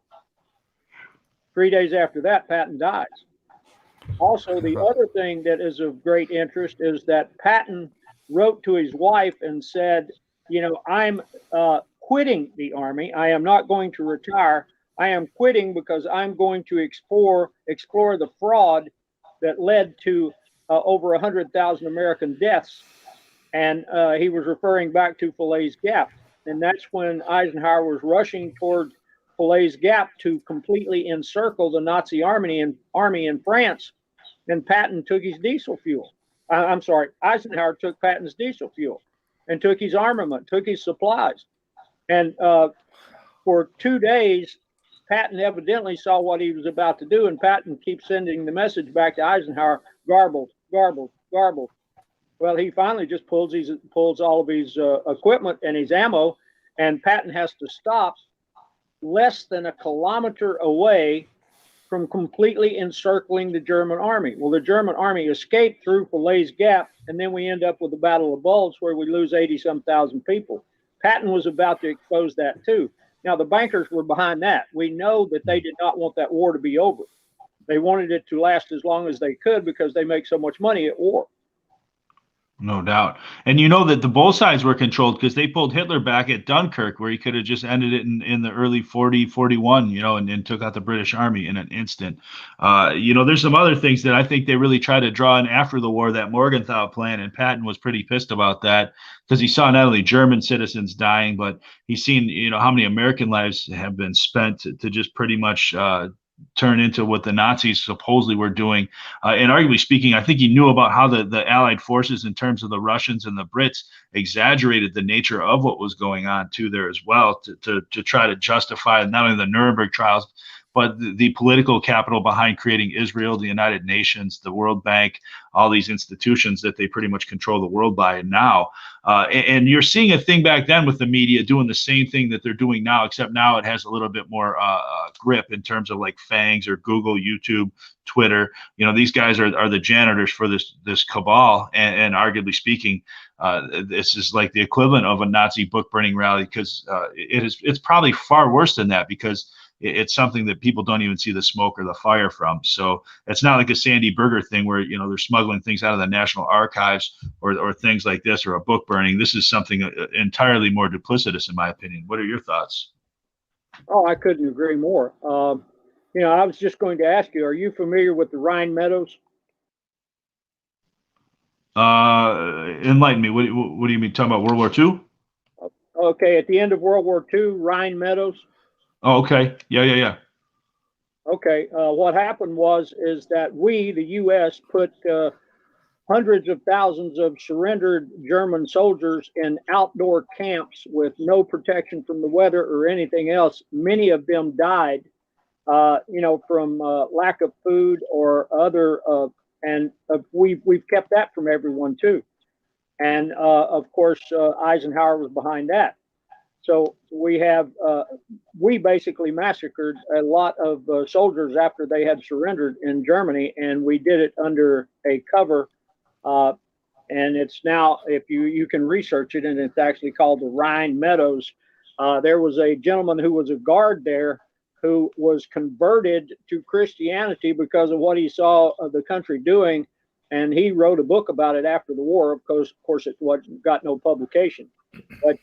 3 days after that, Patton dies. Also, the other thing that is of great interest is that Patton wrote to his wife and said, I'm quitting the Army. I am not going to retire. I am quitting because I'm going to explore the fraud that led to over 100,000 American deaths. And he was referring back to Falaise Gap. And that's when Eisenhower was rushing toward Falaise Gap to completely encircle the Nazi army in France. And Patton took his diesel fuel. Eisenhower took Patton's diesel fuel and took his armament, took his supplies. And for 2 days, Patton evidently saw what he was about to do, and Patton keeps sending the message back to Eisenhower, garbled, garbled, garbled. Well, he finally just pulls all of his equipment and his ammo, and Patton has to stop less than a kilometer away from completely encircling the German army. Well, the German army escaped through Falaise Gap, and then we end up with the Battle of Bulge, where we lose 80-some thousand people. Patton was about to expose that too. Now, the bankers were behind that. We know that they did not want that war to be over. They wanted it to last as long as they could because they make so much money at war. No doubt. And you know that the both sides were controlled because they pulled Hitler back at Dunkirk, where he could have just ended it in the early 41, and took out the British army in an instant. There's some other things that I think they really tried to draw in after the war, that Morgenthau plan, and Patton was pretty pissed about that because he saw not only German citizens dying, but he's seen, how many American lives have been spent to just pretty much turn into what the Nazis supposedly were doing. And arguably speaking, I think he knew about how the Allied forces, in terms of the Russians and the Brits, exaggerated the nature of what was going on too there as well to try to justify not only the Nuremberg trials, but the political capital behind creating Israel, the United Nations, the World Bank, all these institutions that they pretty much control the world by now. And you're seeing a thing back then with the media doing the same thing that they're doing now, except now it has a little bit more grip in terms of like FANGs or Google, YouTube, Twitter. These guys are the janitors for this cabal, and arguably speaking, this is like the equivalent of a Nazi book burning rally, because it's probably far worse than that, because it's something that people don't even see the smoke or the fire from. So it's not like a Sandy Berger thing where, they're smuggling things out of the National Archives or things like this, or a book burning. This is something entirely more duplicitous, in my opinion. What are your thoughts? Oh, I couldn't agree more. I was just going to ask you, are you familiar with the Rhine Meadows? Enlighten me. What do you mean? Talking about World War II? Okay, at the end of World War II, Rhine Meadows. Oh, okay. Yeah. Okay, what happened is that we, the U.S., put hundreds of thousands of surrendered German soldiers in outdoor camps with no protection from the weather or anything else. Many of them died, from lack of food or other, and we've kept that from everyone too. And of course, Eisenhower was behind that. So we basically massacred a lot of soldiers after they had surrendered in Germany, and we did it under a cover. And it's now, if you can research it, and it's actually called the Rhine Meadows. There was a gentleman who was a guard there who was converted to Christianity because of what he saw of the country doing, and he wrote a book about it after the war. Of course, it got no publication, but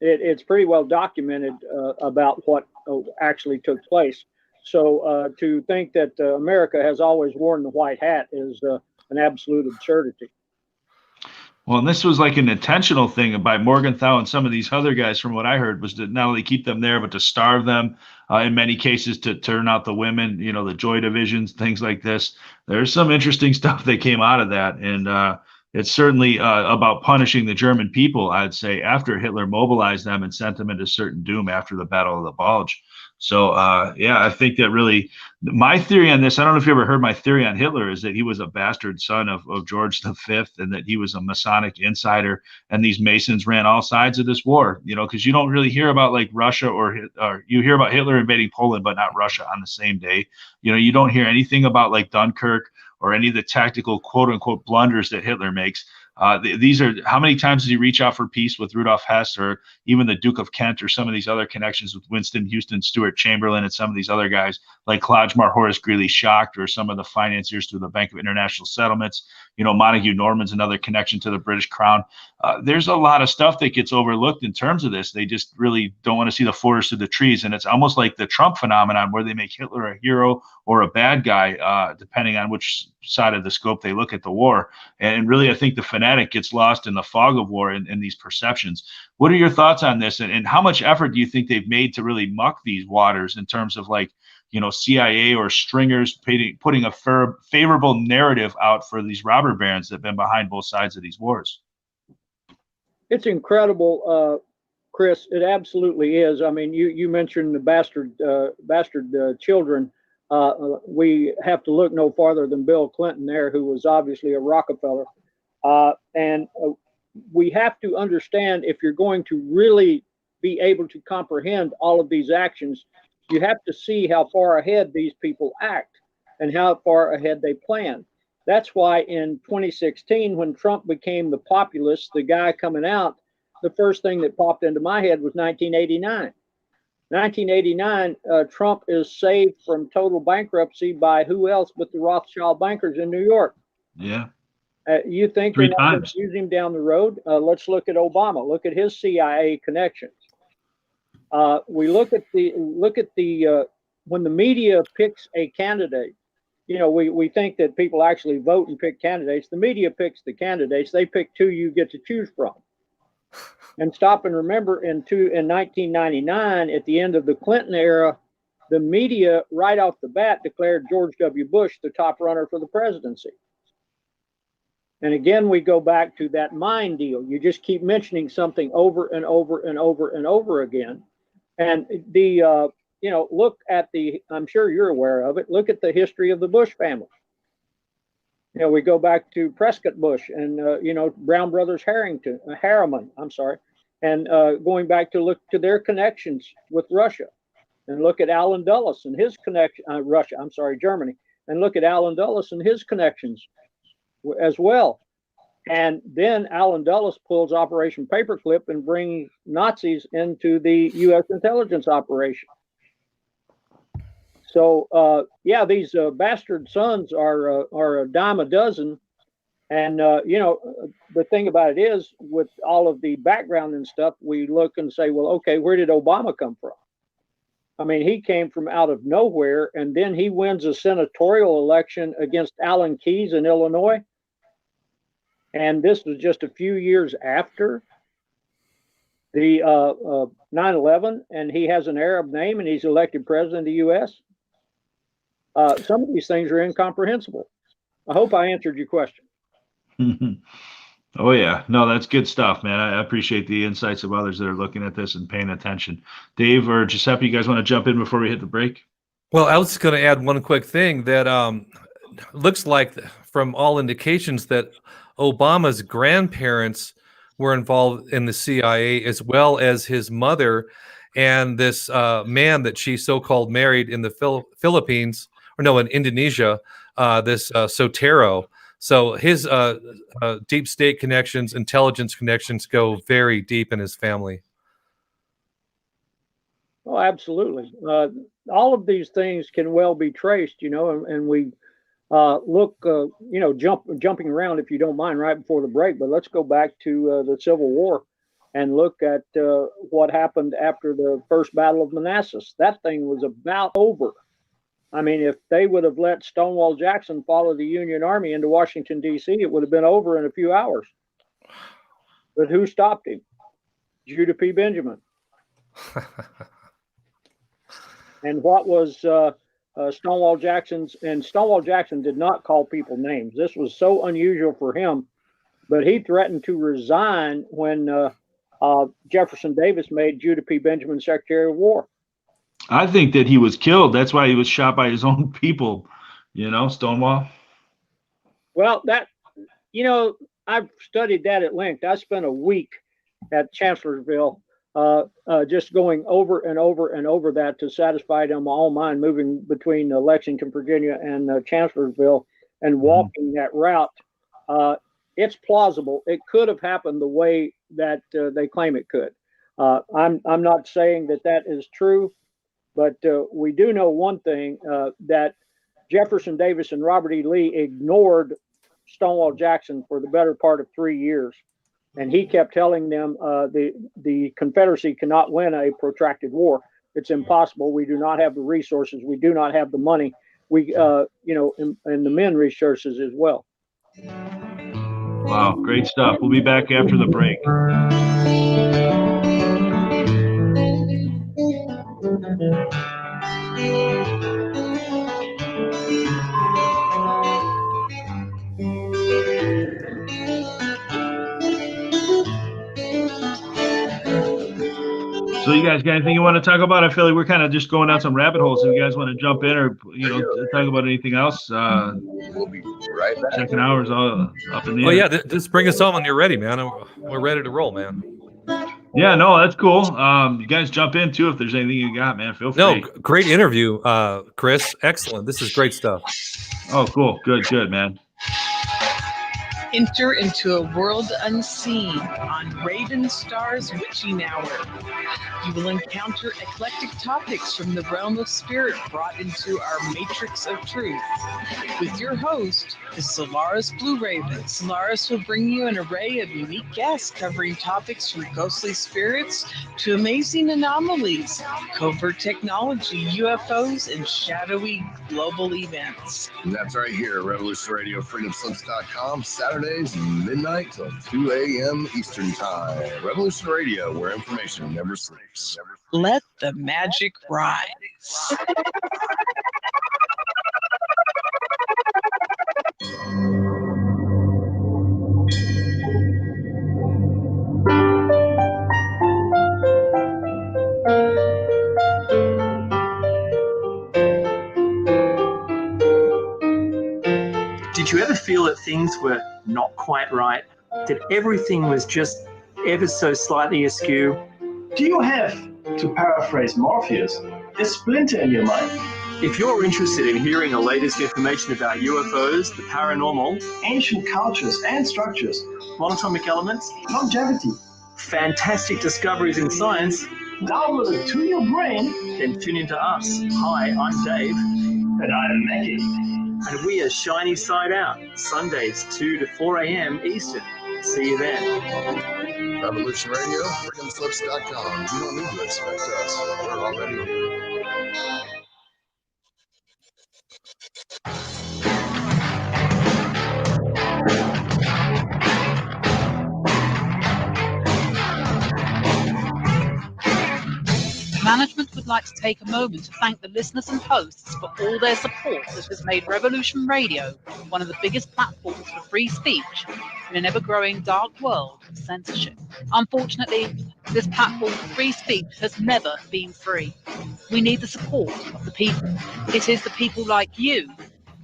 it's pretty well documented about what actually took place. So to think that America has always worn the white hat is an absolute absurdity. Well, and this was like an intentional thing by Morgenthau and some of these other guys, from what I heard, was to not only keep them there, but to starve them, in many cases to turn out the women, the joy divisions, things like this. There's some interesting stuff that came out of that. And it's certainly about punishing the German people, I'd say, after Hitler mobilized them and sent them into certain doom after the Battle of the Bulge. So, I think that really, my theory on this, I don't know if you ever heard my theory on Hitler, is that he was a bastard son of George V, and that he was a Masonic insider, and these Masons ran all sides of this war, because you don't really hear about like Russia or you hear about Hitler invading Poland, but not Russia on the same day. You don't hear anything about like Dunkirk or any of the tactical quote unquote blunders that Hitler makes. These are, how many times did he reach out for peace with Rudolf Hess, or even the Duke of Kent, or some of these other connections with Winston Houston, Stuart Chamberlain, and some of these other guys like Klodgemar, Horace Greeley Schacht, or some of the financiers through the Bank of International Settlements. Montague Norman's another connection to the British Crown. There's a lot of stuff that gets overlooked in terms of this. They just really don't want to see the forest through the trees. And it's almost like the Trump phenomenon, where they make Hitler a hero or a bad guy, depending on which side of the scope they look at the war. And really, I think the fanatic gets lost in the fog of war in these perceptions. What are your thoughts on this? And how much effort do you think they've made to really muck these waters in terms of like, CIA or stringers putting a favorable narrative out for these robber barons that have been behind both sides of these wars? It's incredible, Chris. It absolutely is. I mean, you mentioned the bastard children. We have to look no farther than Bill Clinton there, who was obviously a Rockefeller. And we have to understand, if you're going to really be able to comprehend all of these actions, you have to see how far ahead these people act and how far ahead they plan. That's why in 2016, when Trump became the populist, the guy coming out, the first thing that popped into my head was 1989. 1989, Trump is saved from total bankruptcy by who else but the Rothschild bankers in New York. Yeah. You think they're not going to use him down the road? Let's look at Obama. Look at his CIA connections. We look at the when the media picks a candidate. We think that people actually vote and pick candidates. The media picks the candidates. They pick two you get to choose from. And stop and remember, in 1999, at the end of the Clinton era, the media right off the bat declared George W. Bush the top runner for the presidency. And again, we go back to that mind deal. You just keep mentioning something over and over and over and over again. And look at I'm sure you're aware of it. Look at the history of the Bush family. We go back to Prescott Bush and, Brown Brothers Harriman, and going back to look to their connections with Russia, and look at Allen Dulles and his connection, Germany, and look at Allen Dulles and his connections as well. And then Allen Dulles pulls Operation Paperclip and brings Nazis into the U.S. intelligence operation. So, these bastard sons are a dime a dozen. And, the thing about it is, with all of the background and stuff, we look and say, well, okay, where did Obama come from? I mean, he came from out of nowhere, and then he wins a senatorial election against Alan Keyes in Illinois. And this was just a few years after. the 9/11, and he has an Arab name, and he's elected president of the U.S. Some of these things are incomprehensible. I hope I answered your question. Oh yeah, no, that's good stuff, man. I appreciate the insights of others that are looking at this and paying attention. Dave or Giuseppe, you guys want to jump in before we hit the break? Well, I was just going to add one quick thing that looks like, from all indications, that Obama's grandparents were involved in the CIA, as well as his mother and this man that she so-called married in the Philippines, or no, in Indonesia, this Sotero. So his deep state connections, intelligence connections go very deep in his family. Oh, absolutely. All of these things can well be traced, and we look, jumping around, if you don't mind, right before the break, but let's go back to the Civil War and look at what happened after the First Battle of Manassas. That thing was about over. I mean, if they would have let Stonewall Jackson follow the Union Army into Washington, D.C., it would have been over in a few hours. But who stopped him? Judah P. Benjamin. And what was Stonewall Jackson's? And Stonewall Jackson did not call people names. This was so unusual for him. But he threatened to resign when Jefferson Davis made Judah P. Benjamin Secretary of War. I think that he was killed. That's why he was shot by his own people, Stonewall. Well, I've studied that at length. I spent a week at Chancellorsville just going over and over and over that to satisfy them all mine, moving between Lexington, Virginia and Chancellorsville and walking that route. It's plausible. It could have happened the way that they claim it could. I'm not saying that is true. But we do know one thing, that Jefferson Davis and Robert E. Lee ignored Stonewall Jackson for the better part of 3 years. And he kept telling them the Confederacy cannot win a protracted war. It's impossible. We do not have the resources. We do not have the money. We, and the men resources as well. Wow, great stuff. We'll be back after the break. So you guys got anything you want to talk about? I feel like we're kind of just going down some rabbit holes. If you guys want to jump in or talk about anything else, we'll be right back. Second hour's all up in the air. Oh yeah, just bring us on when you're ready, man. We're ready to roll, man. Yeah, no, that's cool. You guys jump in too if there's anything you got, man. Feel free. No, great interview, Chris. Excellent. This is great stuff. Oh, cool. Good, man. Enter into a world unseen on Raven Star's Witching Hour. You will encounter eclectic topics from the realm of spirit brought into our matrix of truth. With your host, the Solaris Blue Raven. Solaris will bring you an array of unique guests covering topics from ghostly spirits to amazing anomalies, covert technology, UFOs, and shadowy global events. And that's right here at Revolution Radio, freedomslips.com, Saturdays, midnight till 2 a.m. Eastern Time. Revolution Radio, where information never sleeps. Let the magic rise. Did you ever feel that things were not quite right? That everything was just ever so slightly askew? Do you have, to paraphrase Morpheus, a splinter in your mind? If you're interested in hearing the latest information about UFOs, the paranormal, ancient cultures and structures, monatomic elements, longevity, fantastic discoveries in science, download it to your brain, then tune into us. Hi, I'm Dave. And I'm Maggie. And we are Shiny Side Out, Sundays 2 to 4 a.m. Eastern. See you then. Revolution Radio, freedomslips.com. You don't need to expect us. We're already here. Management would like to take a moment to thank the listeners and hosts for all their support that has made Revolution Radio one of the biggest platforms for free speech in an ever-growing dark world of censorship. Unfortunately, this platform for free speech has never been free. We need the support of the people. It is the people like you,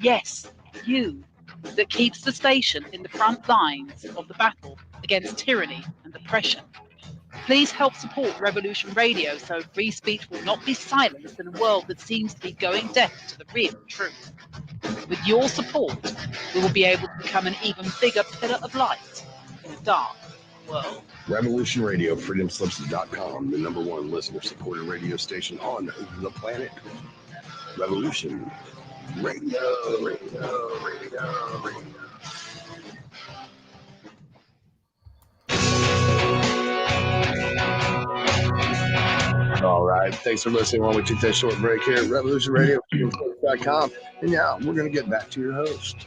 yes, you, that keeps the station in the front lines of the battle against tyranny and oppression. Please help support Revolution Radio so free speech will not be silenced in a world that seems to be going deaf to the real truth. With your support, we will be able to become an even bigger pillar of light in a dark world. Revolution Radio, freedomslips.com, the #1 listener-supported radio station on the planet. Revolution Radio. All right. Thanks for listening while we take that short break here at Revolution Radio, freedomslips.com. And now we're going to get back to your host.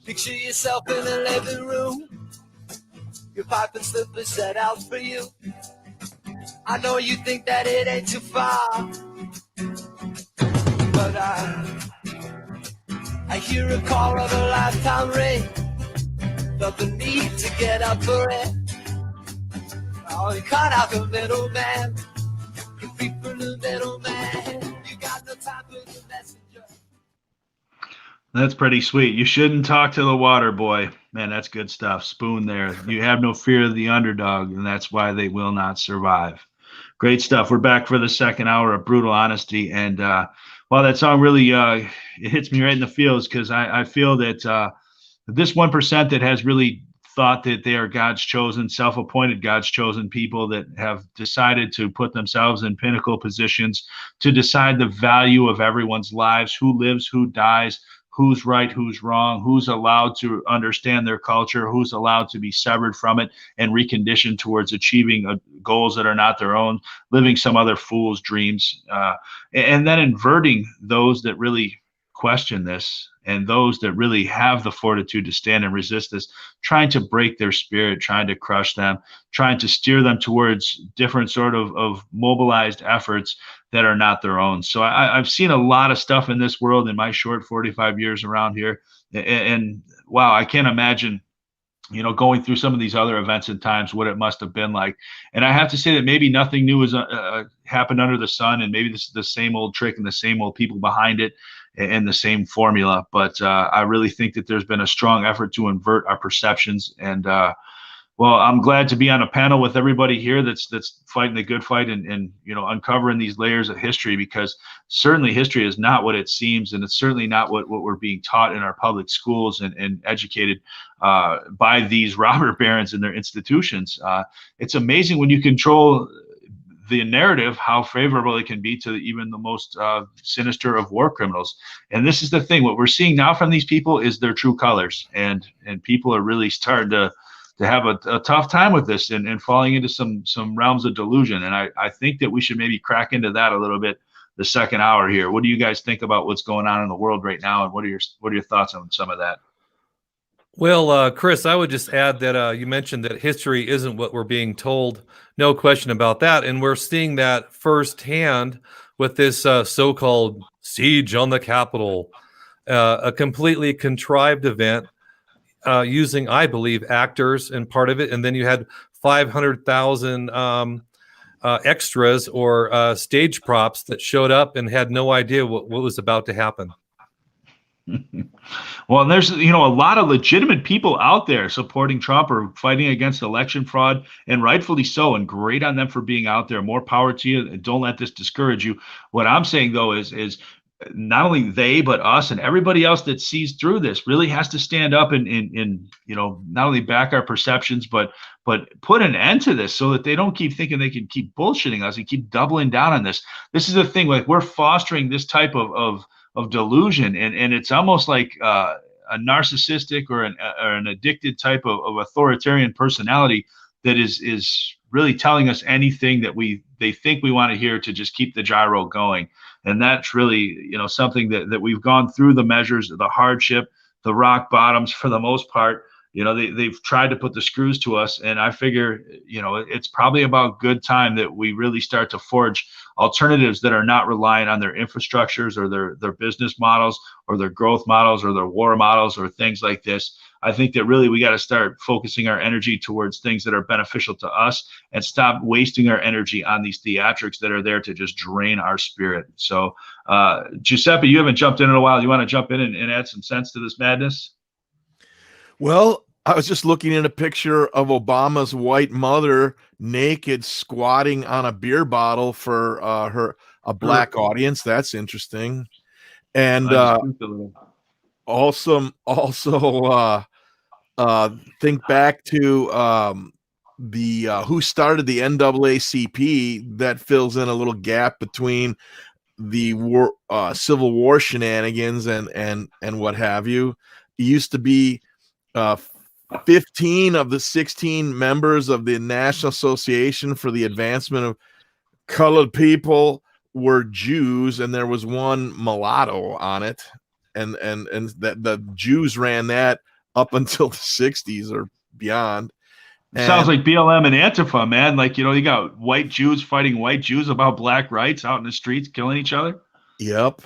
Picture yourself in a living room, your pipe and slippers set out for you. I know you think that it ain't too far, but I hear a call of a lifetime ring. Felt the need to get up for it. Oh, you cut out the middleman, you free from the middleman. You got no time for the messenger. That's pretty sweet. You shouldn't talk to the water boy. Man, that's good stuff. Spoon there. You have no fear of the underdog, and that's why they will not survive. Great stuff. We're back for the second hour of Brutal Honesty. And while that song really it hits me right in the feels, because I feel that this 1% that has really thought that they are God's chosen, self-appointed God's chosen people that have decided to put themselves in pinnacle positions to decide the value of everyone's lives, who lives, who dies, who's right, who's wrong, who's allowed to understand their culture, who's allowed to be severed from it and reconditioned towards achieving goals that are not their own, living some other fool's dreams, and then inverting those that really question this and those that really have the fortitude to stand and resist this, trying to break their spirit, trying to crush them, trying to steer them towards different sort of mobilized efforts that are not their own. So I've seen a lot of stuff in this world in my short 45 years around here. And wow, I can't imagine, going through some of these other events and times, what it must have been like. And I have to say that maybe nothing new has happened under the sun, and maybe this is the same old trick and the same old people behind it and the same formula. But I really think that there's been a strong effort to invert our perceptions. And well, I'm glad to be on a panel with everybody here that's fighting the good fight and uncovering these layers of history, because certainly history is not what it seems, and it's certainly not what we're being taught in our public schools and educated by these robber barons and their institutions. It's amazing when you control the narrative, how favorable it can be to even the most sinister of war criminals. And this is the thing, what we're seeing now from these people is their true colors, and people are really starting to have a tough time with this and falling into some realms of delusion. And I think that we should maybe crack into that a little bit the second hour here. What do you guys think about what's going on in the world right now, and what are your thoughts on some of that? Well, Chris, I would just add that you mentioned that history isn't what we're being told. No question about that. And we're seeing that firsthand with this so-called siege on the Capitol, a completely contrived event using, I believe, actors in part of it. And then you had 500,000 extras or stage props that showed up and had no idea what was about to happen. Well, there's a lot of legitimate people out there supporting Trump or fighting against election fraud, and rightfully so, and great on them for being out there. More power to you. Don't let this discourage you. What I'm saying though is not only they, but us and everybody else that sees through this really has to stand up and not only back our perceptions, but put an end to this, so that they don't keep thinking they can keep bullshitting us and keep doubling down on this. This is the thing, like, we're fostering this type of delusion, and it's almost like a narcissistic or an addicted type of authoritarian personality that is really telling us anything that they think we want to hear to just keep the gyro going. And that's really, something that we've gone through the measures, the hardship, the rock bottoms for the most part. They've tried to put the screws to us, and I figure, it's probably about good time that we really start to forge alternatives that are not reliant on their infrastructures or their business models or their growth models or their war models or things like this. I think that really we got to start focusing our energy towards things that are beneficial to us and stop wasting our energy on these theatrics that are there to just drain our spirit. So, Giuseppe, you haven't jumped in a while. You want to jump in and add some sense to this madness? Well, I was just looking at a picture of Obama's white mother naked squatting on a beer bottle for a black audience. That's interesting. And also think back to the who started the NAACP. That fills in a little gap between the Civil War shenanigans and what have you. It used to be 15 of the 16 members of the National Association for the Advancement of Colored People were Jews, and there was one mulatto on it, and that the Jews ran that up until the 60s or beyond. Sounds like BLM and Antifa, man. Like, you got white Jews fighting white Jews about black rights out in the streets, killing each other. Yep.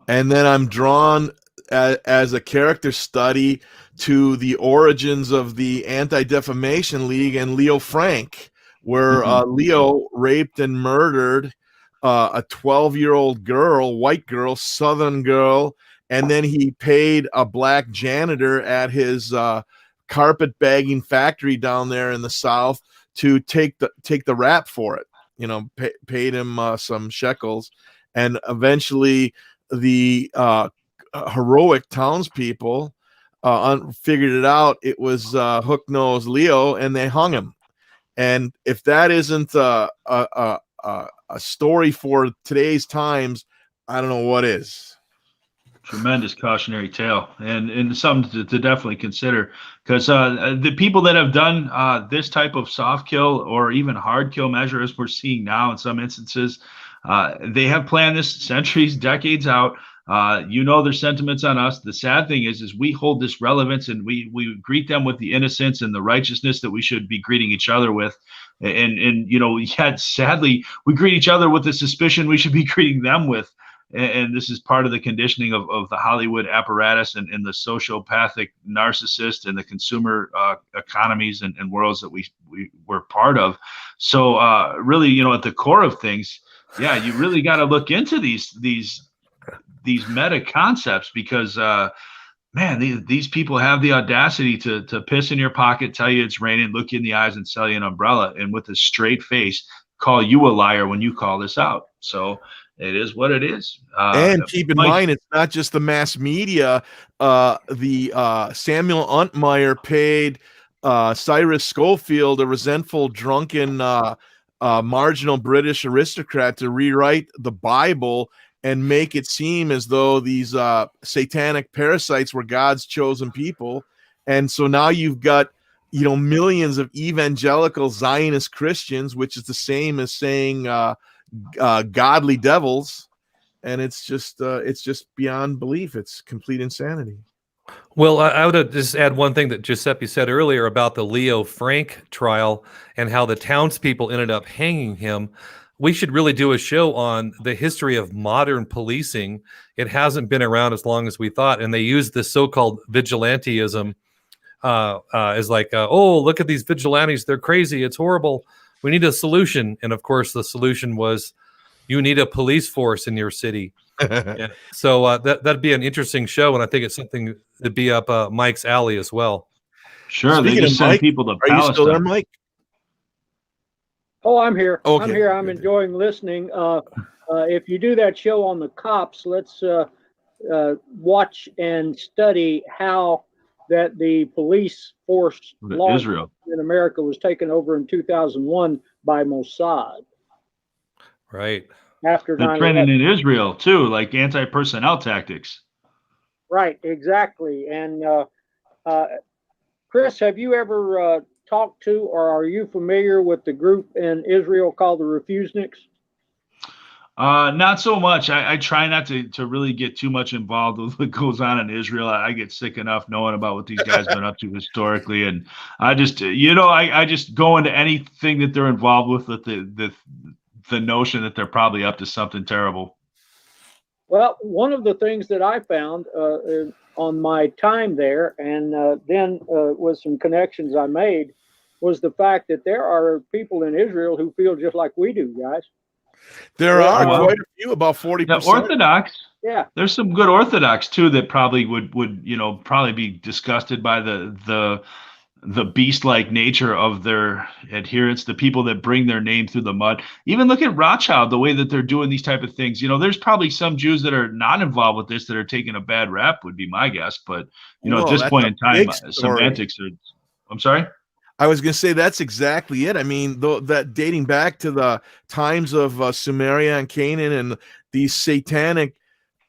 And then I'm drawn as a character study to the origins of the Anti-Defamation League and Leo Frank, where Leo raped and murdered a 12-year-old girl, white girl, Southern girl, and then he paid a black janitor at his carpet bagging factory down there in the South to take the rap for it. Paid him some shekels, and eventually the heroic townspeople figured it out. It was hook-nosed Leo, and they hung him. And if that isn't a story for today's times, I don't know what is. Tremendous cautionary tale, and something to definitely consider, because the people that have done this type of soft kill or even hard kill measure, as we're seeing now in some instances, they have planned this centuries, decades out. Their sentiments on us. The sad thing is we hold this relevance, and we greet them with the innocence and the righteousness that we should be greeting each other with. And yet sadly, we greet each other with the suspicion we should be greeting them with. And this is part of the conditioning of the Hollywood apparatus and the sociopathic narcissist and the consumer economies and worlds that we're part of. So really, at the core of things, you really got to look into these meta concepts, because these people have the audacity to piss in your pocket, tell you it's raining, look you in the eyes and sell you an umbrella, and with a straight face call you a liar when you call this out. So it is what it is. And keep in mind, it's not just the mass media. The Samuel Untmeyer paid Cyrus Schofield, a resentful, drunken, marginal British aristocrat, to rewrite the Bible and make it seem as though these satanic parasites were God's chosen people. And so now you've got, millions of evangelical Zionist Christians, which is the same as saying godly devils. And it's just beyond belief. It's complete insanity. Well, I would just add one thing that Giuseppe said earlier about the Leo Frank trial and how the townspeople ended up hanging him. We should really do a show on the history of modern policing. It hasn't been around as long as we thought, and they use this so-called vigilantism as like, oh, look at these vigilantes. They're crazy. It's horrible. We need a solution. And, of course, the solution was you need a police force in your city. Yeah. So that'd be an interesting show, and I think it's something to be up Mike's alley as well. Sure, they just send people to Palestine. Are you still there, Mike? Oh, I'm here. Okay. I'm here. I'm enjoying listening. If you do that show on the cops, let's watch and study how that the police force Israel in America was taken over in 2001 by Mossad. Right. after They're 9/11. training in Israel too, like anti-personnel tactics. Right, exactly. And Chris, have you ever talked to, or are you familiar with the group in Israel called the Refuseniks? Not so much. I try not to really get too much involved with what goes on in Israel. I get sick enough knowing about what these guys been up to historically, and I just, I just go into anything that they're involved with the notion that they're probably up to something terrible. Well, one of the things that I found on my time there, and then with some connections I made, was the fact that there are people in Israel who feel just like we do, guys. There are quite a few, about 40%. Yeah, Orthodox. Yeah. There's some good Orthodox too that probably would probably be disgusted by the beast-like nature of their adherents, the people that bring their name through the mud. Even look at Rothschild, the way that they're doing these type of things. There's probably some Jews that are not involved with this that are taking a bad rap, would be my guess. But at this point in time, semantics are. I'm sorry. I was going to say that's exactly it. I mean, that dating back to the times of Sumeria and Canaan, and these satanic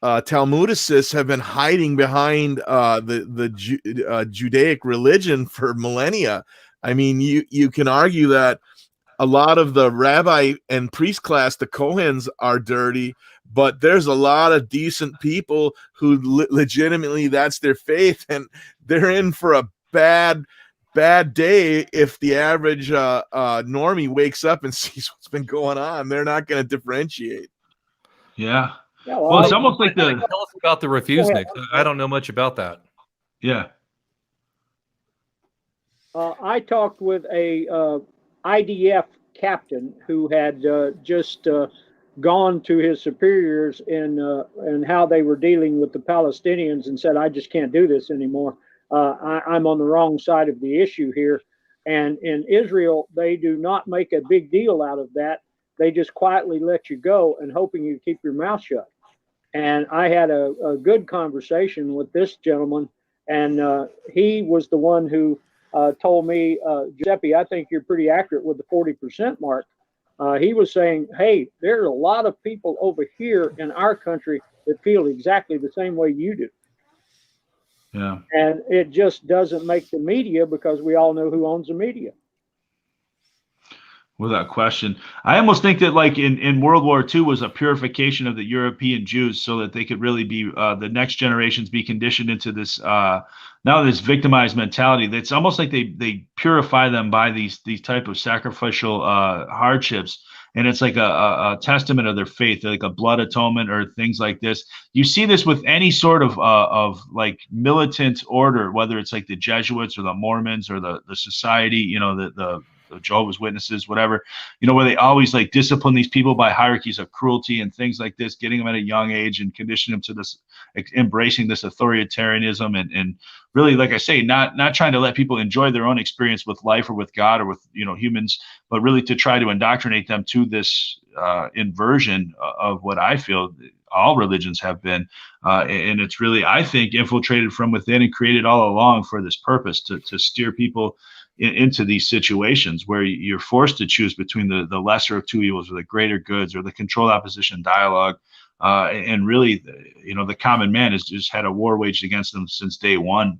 Talmudicists have been hiding behind the Judaic religion for millennia. I mean, you can argue that a lot of the rabbi and priest class, the Kohens, are dirty, but there's a lot of decent people who legitimately that's their faith, and they're in for a bad day if the average normie wakes up and sees what's been going on. They're not going to differentiate. Yeah. Well, it's almost like tell us about the Refuseniks. I don't know much about that. Yeah. I talked with a IDF captain who had just gone to his superiors in how they were dealing with the Palestinians and said, I just can't do this anymore. I'm on the wrong side of the issue here. And in Israel, they do not make a big deal out of that. They just quietly let you go and hoping you keep your mouth shut. And I had a good conversation with this gentleman, and he was the one who told me, Giuseppe, I think you're pretty accurate with the 40% mark. He was saying, hey, there's a lot of people over here in our country that feel exactly the same way you do. Yeah. And it just doesn't make the media because we all know who owns the media. Without question. I almost think that like in World War II was a purification of the European Jews so that they could really be the next generations be conditioned into this now this victimized mentality. That's almost like they purify them by these type of sacrificial hardships. And it's like a testament of their faith, like a blood atonement or things like this. You see this with any sort of like militant order, whether it's like the Jesuits or the Mormons or the society, the Jehovah's Witnesses, whatever, where they always like discipline these people by hierarchies of cruelty and things like this, getting them at a young age and condition them to this, embracing this authoritarianism and really, like I say, not trying to let people enjoy their own experience with life or with God or with, humans, but really to try to indoctrinate them to this inversion of what I feel all religions have been. And it's really, I think, infiltrated from within and created all along for this purpose to steer people into these situations where you're forced to choose between the lesser of two evils or the greater goods or the controlled opposition dialogue. And really, the common man has just had a war waged against them since day one,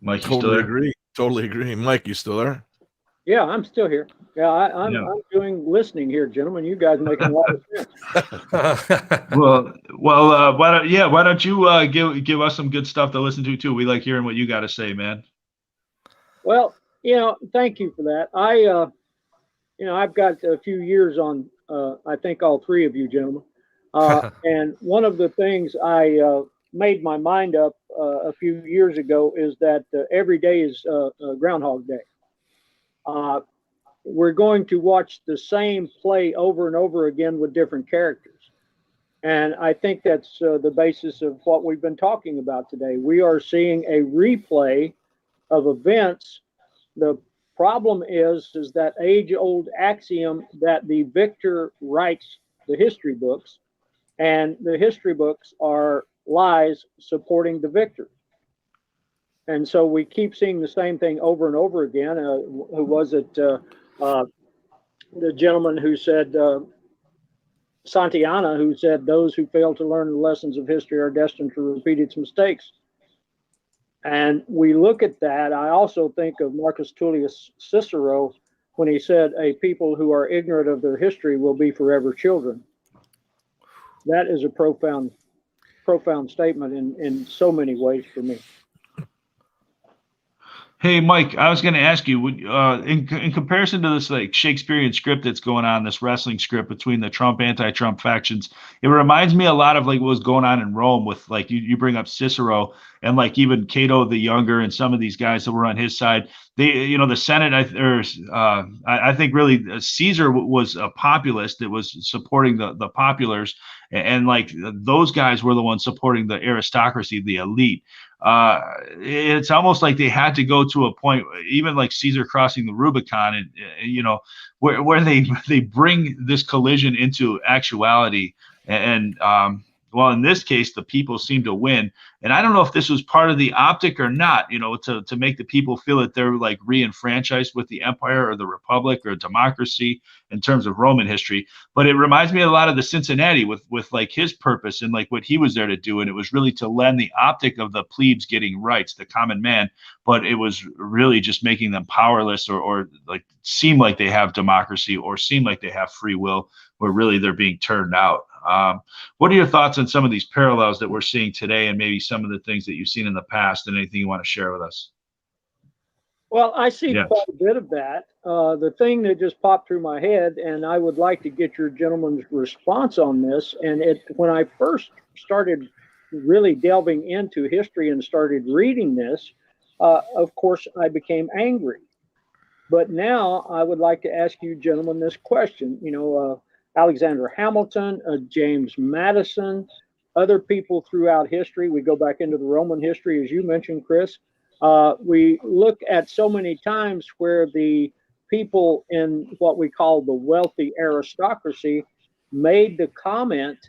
Mike, you still there? Totally agree. Mike, you still there? Yeah, I'm still here. Yeah, I'm doing listening here, gentlemen. You guys making a lot of sense. well, why don't you give us some good stuff to listen to too? We like hearing what you got to say, man. Well, thank you for that. I've got a few years on, I think all three of you gentlemen. And one of the things I made my mind up a few years ago is that every day is Groundhog Day. We're going to watch the same play over and over again with different characters. And I think that's the basis of what we've been talking about today. We are seeing a replay of events. The problem is that age-old axiom that the victor writes the history books, and the history books are lies supporting the victor. And so we keep seeing the same thing over and over again. Who was it? The gentleman who said, Santayana, who said, those who fail to learn the lessons of history are destined to repeat its mistakes. And we look at that. I also think of Marcus Tullius Cicero when he said, a people who are ignorant of their history will be forever children. That is a profound statement in so many ways for me. Hey, Mike, I was going to ask you, in comparison to this like Shakespearean script that's going on, this wrestling script between the Trump, anti-Trump factions, it reminds me a lot of like what was going on in Rome with like you bring up Cicero and like even Cato the Younger and some of these guys that were on his side. They, the Senate, I think really Caesar was a populist that was supporting the populars, and like those guys were the ones supporting the aristocracy, the elite. It's almost like they had to go to a point, even like Caesar crossing the Rubicon, and where they bring this collision into actuality, and well, in this case, the people seem to win. And I don't know if this was part of the optic or not, to make the people feel that they're like re-enfranchised with the empire or the republic or democracy in terms of Roman history. But it reminds me a lot of the Cincinnati with like his purpose and like what he was there to do. And it was really to lend the optic of the plebes getting rights, the common man. But it was really just making them powerless or like seem like they have democracy or seem like they have free will, where really they're being turned out. What are your thoughts on some of these parallels that we're seeing today and maybe some of the things that you've seen in the past, and anything you want to share with us? Well, I see quite a bit of that. The thing that just popped through my head, and I would like to get your gentleman's response on this, and when I first started really delving into history and started reading this, of course, I became angry. But now I would like to ask you gentlemen this question. Alexander Hamilton, James Madison, other people throughout history. We go back into the Roman history, as you mentioned, Chris. We look at so many times where the people in what we call the wealthy aristocracy made the comment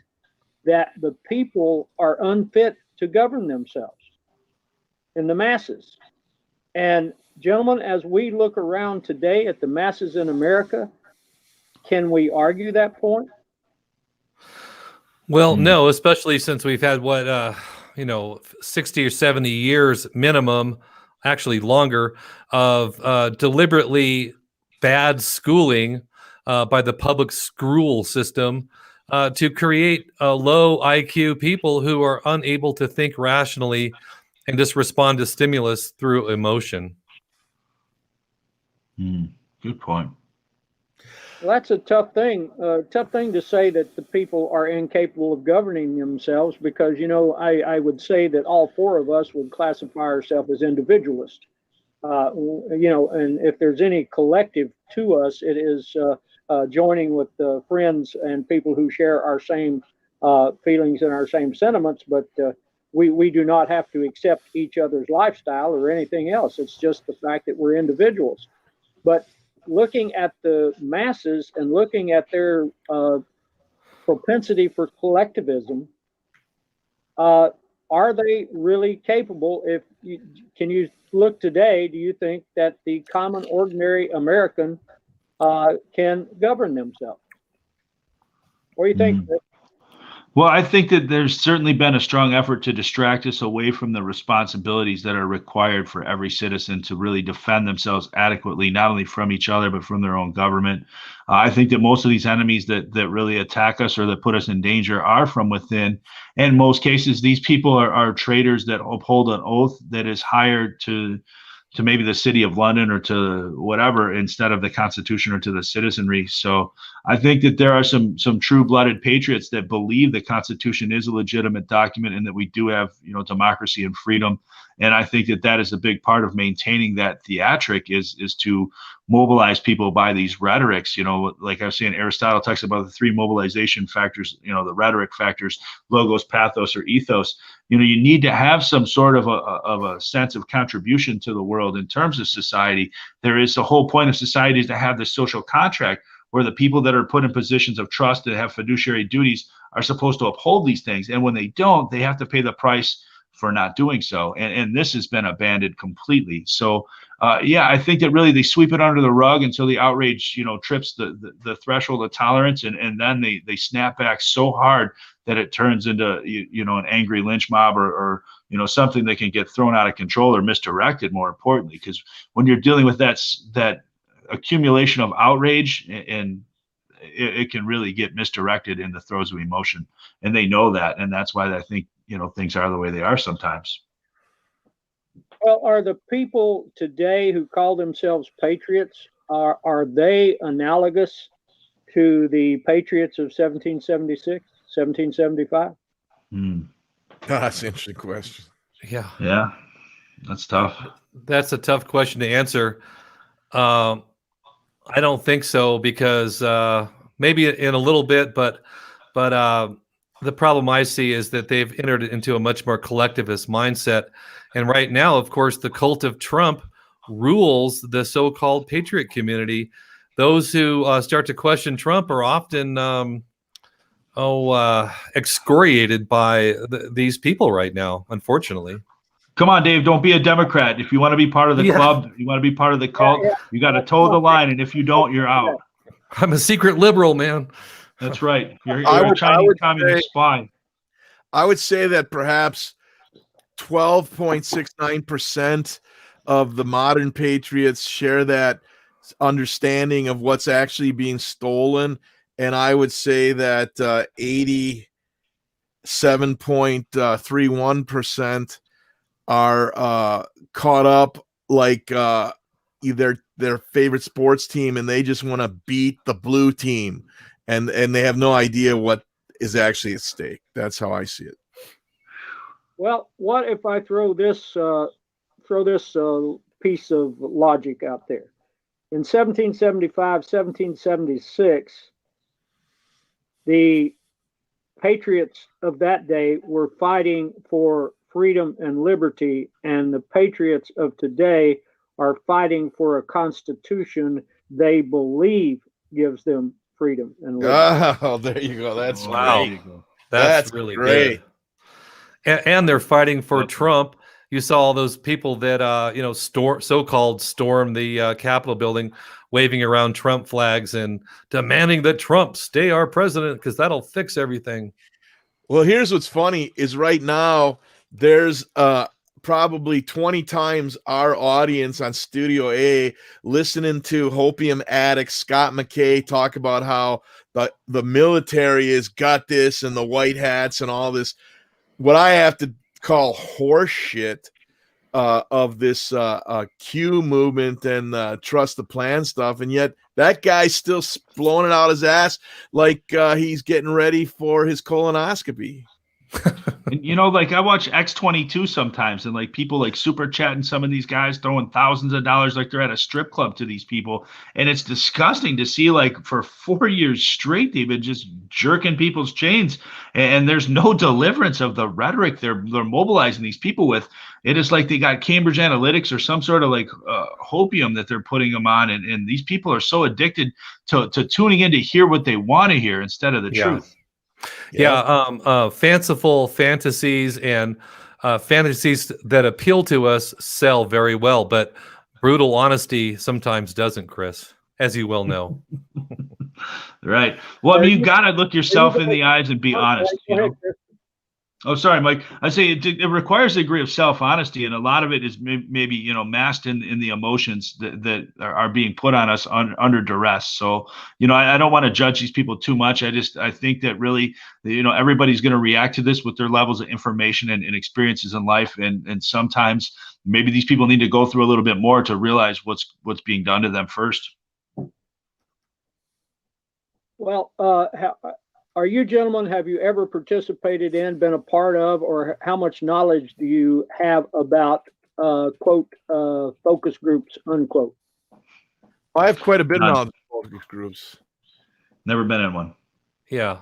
that the people are unfit to govern themselves in the masses. And gentlemen, as we look around today at the masses in America, can we argue that point? Well, no, especially since we've had 60 or 70 years minimum, actually longer, of deliberately bad schooling by the public school system to create low IQ people who are unable to think rationally and just respond to stimulus through emotion. Good point. Well, that's a tough thing to say that the people are incapable of governing themselves, because, I would say that all four of us would classify ourselves as individualists. And if there's any collective to us, it is joining with friends and people who share our same feelings and our same sentiments, but we do not have to accept each other's lifestyle or anything else. It's just the fact that we're individuals. But looking at the masses and looking at their propensity for collectivism, are they really capable? Can you look today, do you think that the common, ordinary American can govern themselves? What do you think? Well, I think that there's certainly been a strong effort to distract us away from the responsibilities that are required for every citizen to really defend themselves adequately, not only from each other, but from their own government. I think that most of these enemies that really attack us or that put us in danger are from within. And in most cases, these people are traitors that uphold an oath that is hired to maybe the city of London or to whatever, instead of the Constitution or to the citizenry. So I think that there are some true-blooded patriots that believe the Constitution is a legitimate document and that we do have, democracy and freedom. And I think that is a big part of maintaining that theatric is to mobilize people by these rhetorics. Like I was saying, Aristotle talks about the three mobilization factors, the rhetoric factors: logos, pathos, or ethos. You need to have some sort of a sense of contribution to the world in terms of society. There is the whole point of society is to have this social contract where the people that are put in positions of trust that have fiduciary duties are supposed to uphold these things. And when they don't, they have to pay the price for not doing so. And this has been abandoned completely. So, yeah, I think that really they sweep it under the rug until the outrage, trips the threshold of tolerance. And then they snap back so hard that it turns into, an angry lynch mob or something that can get thrown out of control or misdirected, more importantly, because when you're dealing with that accumulation of outrage, and it can really get misdirected in the throes of emotion, and they know that, and that's why I think things are the way they are sometimes. Well, are the people today who call themselves patriots, are they analogous to the patriots of 1776, 1775? That's an interesting question. Yeah, that's tough. That's a tough question to answer. I don't think so, because maybe in a little bit, but the problem I see is that they've entered into a much more collectivist mindset. And right now, of course, the cult of Trump rules the so-called patriot community. Those who start to question Trump are often excoriated by these people right now, unfortunately. Come on, Dave, don't be a Democrat. If you want to be part of the club, you want to be part of the cult, you got to toe the line. And if you don't, you're out. I'm a secret liberal, man. That's right. You're a Chinese communist spy. I would say that perhaps 12.69% of the modern patriots share that understanding of what's actually being stolen. And I would say that 87.31% are caught up like either their favorite sports team, and they just want to beat the blue team, and they have no idea what is actually at stake. That's how I see it. Well, what if I throw this piece of logic out there? In 1775, 1776, the patriots of that day were fighting for freedom and liberty, and the patriots of today are fighting for a constitution they believe gives them freedom and liberty. Oh, there you go. That's wow. great. That's really great. Good. And they're fighting for Trump. You saw all those people that so-called storm the Capitol building, waving around Trump flags and demanding that Trump stay our president because that'll fix everything. Well, here's what's funny is right now there's probably 20 times our audience on Studio A listening to Hopium addict Scott McKay talk about how the military has got this and the white hats and all this, what I have to call horse shit of this Q movement and trust the plan stuff. And yet that guy's still blowing it out his ass like he's getting ready for his colonoscopy. And, like I watch X22 sometimes, and like people like super chatting some of these guys, throwing thousands of dollars like they're at a strip club to these people. And it's disgusting to see, like, for 4 years straight, they've been just jerking people's chains, and there's no deliverance of the rhetoric they're mobilizing these people with. It is like they got Cambridge Analytics or some sort of like hopium that they're putting them on. And these people are so addicted to tuning in to hear what they want to hear instead of the truth. Fanciful fantasies and fantasies that appeal to us sell very well, but brutal honesty sometimes doesn't, Chris, as you well know. Right. Well, I mean, you got to look yourself in the eyes and be honest. Oh, sorry, Mike. I say it requires a degree of self-honesty, and a lot of it is maybe masked in the emotions that are being put on us under duress. So I don't want to judge these people too much. I think that really everybody's going to react to this with their levels of information and experiences in life, and sometimes maybe these people need to go through a little bit more to realize what's being done to them first. Well, are you gentlemen, have you ever participated in, been a part of, or how much knowledge do you have about, quote, focus groups, unquote? I have quite a bit of knowledge of focus groups. Never been in one. Yeah,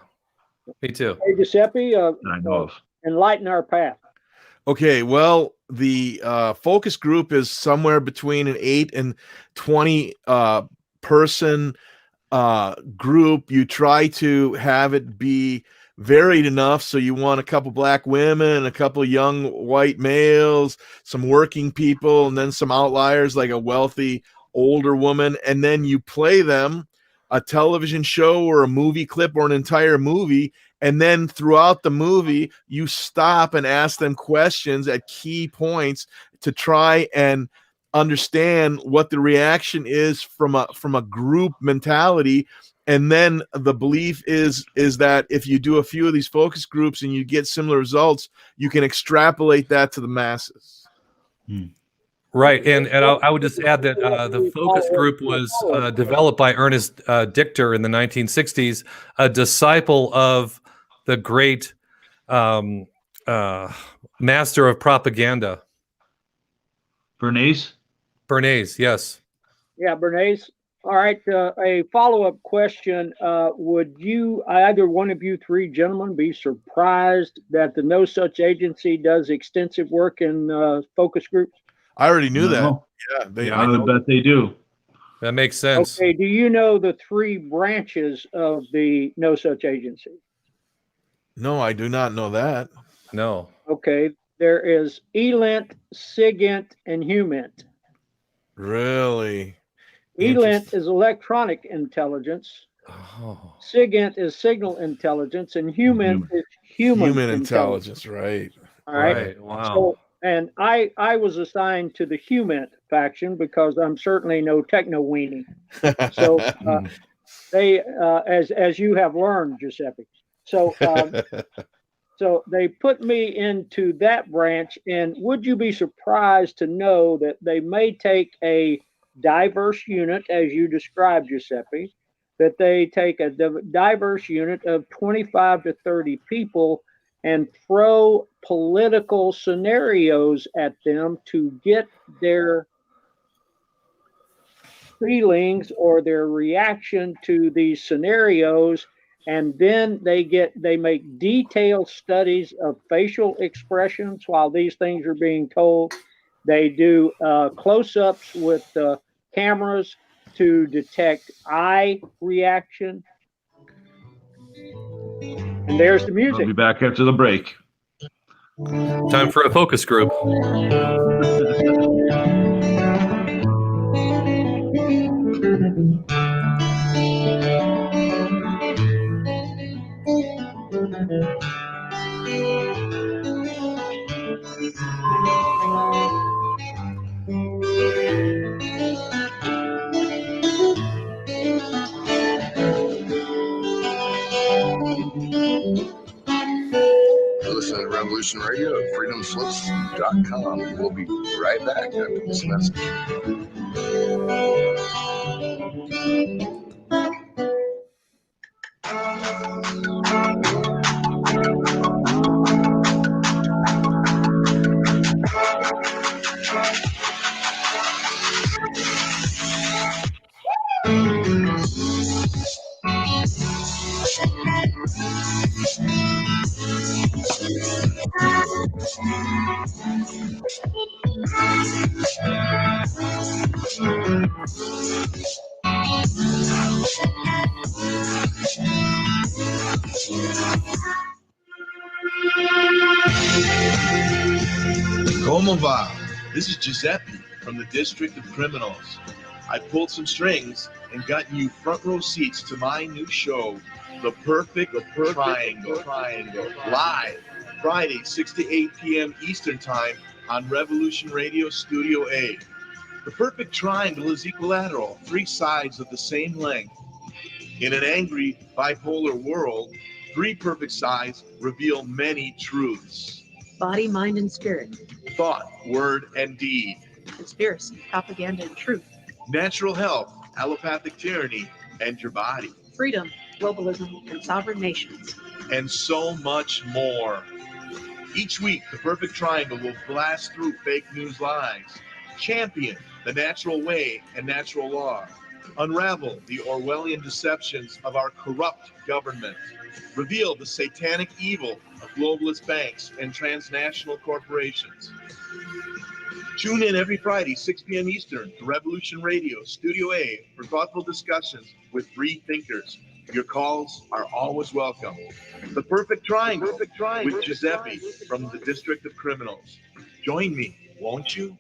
me too. Hey, Giuseppe, I know of. Enlighten our path. Okay, well, the focus group is somewhere between an 8 and 20 person group. You try to have it be varied enough. So you want a couple black women, a couple young white males, some working people, and then some outliers like a wealthy older woman. And then you play them a television show or a movie clip or an entire movie. And then throughout the movie, you stop and ask them questions at key points to try and understand what the reaction is from a group mentality. And then the belief is that if you do a few of these focus groups and you get similar results, you can extrapolate that to the masses. Right, and I would just add that the focus group was developed by Ernest Dichter in the 1960s, a disciple of the great master of propaganda. Bernays? Bernays, yes. Yeah, Bernays. All right, a follow-up question. Would you, either one of you three gentlemen, be surprised that the No Such Agency does extensive work in focus groups? I already knew that. No. Yeah, I would bet they do. That makes sense. Okay, do you know the three branches of the No Such Agency? No, I do not know that. No. Okay, there is ELINT, SIGINT, and HUMINT. Really? ELINT is electronic intelligence. Oh. SIGINT is signal intelligence, and HUMINT is human intelligence, right? All right. Right. Wow. So, and I was assigned to the HUMINT faction because I'm certainly no techno weenie. So they, as you have learned, Giuseppe. So, so they put me into that branch. And would you be surprised to know that they may take a diverse unit, as you described, Giuseppe, that they take a diverse unit of 25 to 30 people and throw political scenarios at them to get their feelings or their reaction to these scenarios. And then they make detailed studies of facial expressions while these things are being told. They do close-ups with cameras to detect eye reaction. And there's the music. I'll be back after the break. Time for a focus group. Listen to Revolution Radio at freedomslips.com. We'll be right back after this message. Como va? This is Giuseppe from the District of Criminals. I pulled some strings and gotten you front row seats to my new show, The Perfect Triangle, live Friday, 6 to 8 p.m. Eastern Time on Revolution Radio Studio A. The perfect triangle is equilateral, three sides of the same length. In an angry, bipolar world, three perfect sides reveal many truths. Body, mind, and spirit. Thought, word, and deed. Conspiracy, propaganda, and truth. Natural health, allopathic tyranny, and your body. Freedom, globalism, and sovereign nations. And so much more. Each week, the Perfect Triangle will blast through fake news lies, champion the natural way and natural law, unravel the Orwellian deceptions of our corrupt government, reveal the satanic evil of globalist banks and transnational corporations. Tune in every Friday, 6 p.m. Eastern, to Revolution Radio, Studio A, for thoughtful discussions with free thinkers. Your calls are always welcome. The Perfect Triangle with Giuseppe from the District of Criminals. Join me, won't you?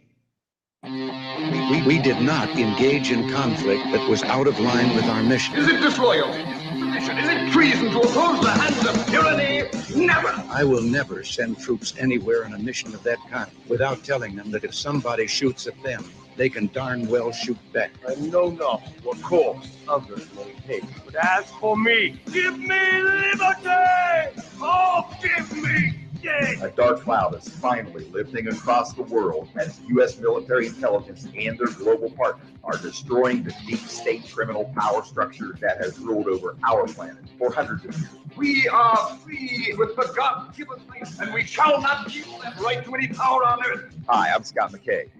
We did not engage in conflict that was out of line with our mission. Is it disloyalty? Is it treason to oppose the hands of tyranny? Never! I will never send troops anywhere on a mission of that kind without telling them that if somebody shoots at them, they can darn well shoot back. I know not what course others may take, but as for me, give me liberty! Oh, give me day! A dark cloud is finally lifting across the world as U.S. military intelligence and their global partners are destroying the deep state criminal power structure that has ruled over our planet for hundreds of years. We are free with the God-given right, and we shall not give that right to any power on earth. Hi, I'm Scott McKay.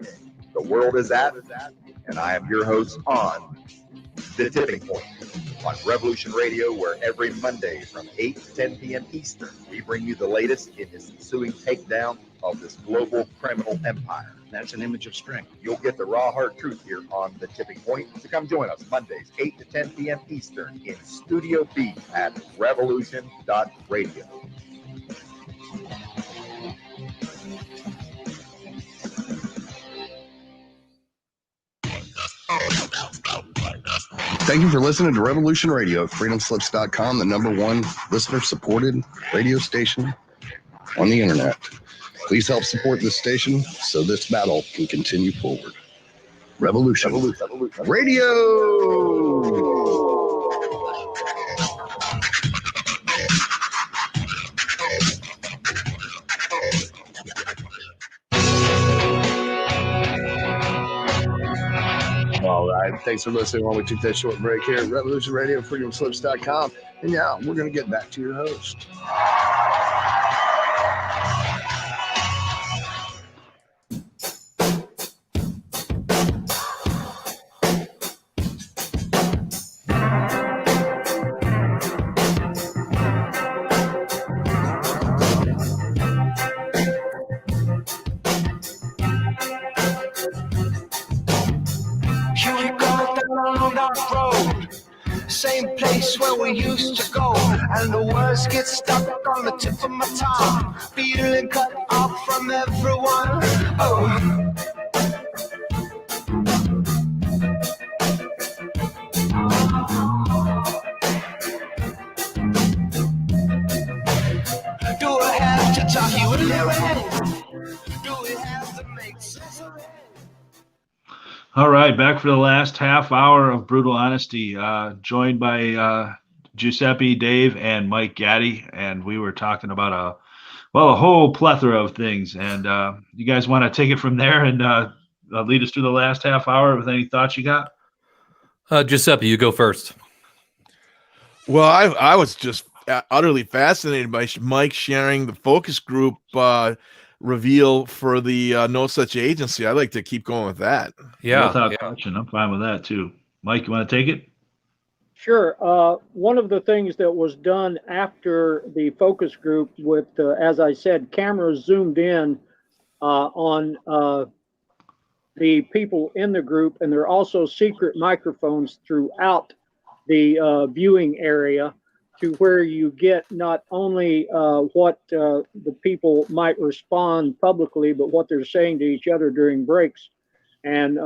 The world is at, and I am your host on The Tipping Point on Revolution Radio, where every Monday from 8 to 10 p.m. Eastern, we bring you the latest in this ensuing takedown of this global criminal empire. That's an image of strength. You'll get the raw, hard truth here on The Tipping Point. So come join us Mondays, 8 to 10 p.m. Eastern in Studio B at revolution.radio. Thank you for listening to Revolution Radio, freedomslips.com, the #1 listener-supported radio station on the internet. Please help support this station so this battle can continue forward. Revolution Radio! All right, thanks for listening while we took that short break here at Revolution Radio, freedomslips.com. And now we're going to get back to your host. Same place where we used to go, and the words get stuck on the tip of my tongue, feeling cut off from everyone. Oh. Do I have to talk you a lyric? Do we have to make sense of it? All right, back for the last half hour of Brutal Honesty, joined by Giuseppe, Dave, and Mike Gaddy, and we were talking about a whole plethora of things. And you guys want to take it from there and lead us through the last half hour with any thoughts you got? Giuseppe, you go first. Well, I was just utterly fascinated by Mike sharing the focus group reveal for the No Such Agency. I'd like to keep going with that. Yeah. Without question, I'm fine with that too. Mike, you want to take it? Sure. One of the things that was done after the focus group with, as I said, cameras zoomed in on the people in the group, and there are also secret microphones throughout the viewing area to where you get not only what the people might respond publicly, but what they're saying to each other during breaks and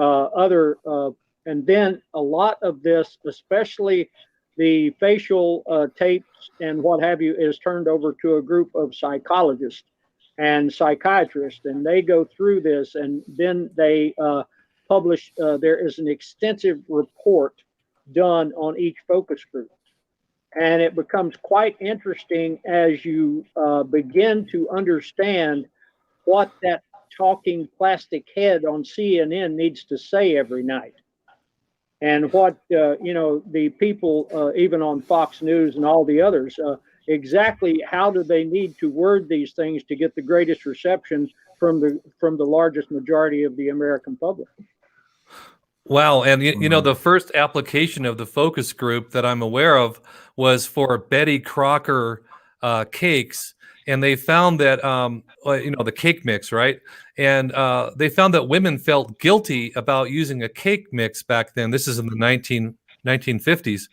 and then a lot of this, especially the facial tapes and what have you, is turned over to a group of psychologists and psychiatrists, and they go through this, and then they publish, there is an extensive report done on each focus group. And it becomes quite interesting as you begin to understand what that talking plastic head on CNN needs to say every night. And what, the people, even on Fox News and all the others, exactly how do they need to word these things to get the greatest reception from the largest majority of the American public. Wow. And, the first application of the focus group that I'm aware of was for Betty Crocker cakes. And they found that, the cake mix, right? And they found that women felt guilty about using a cake mix back then. This is in the 1950s.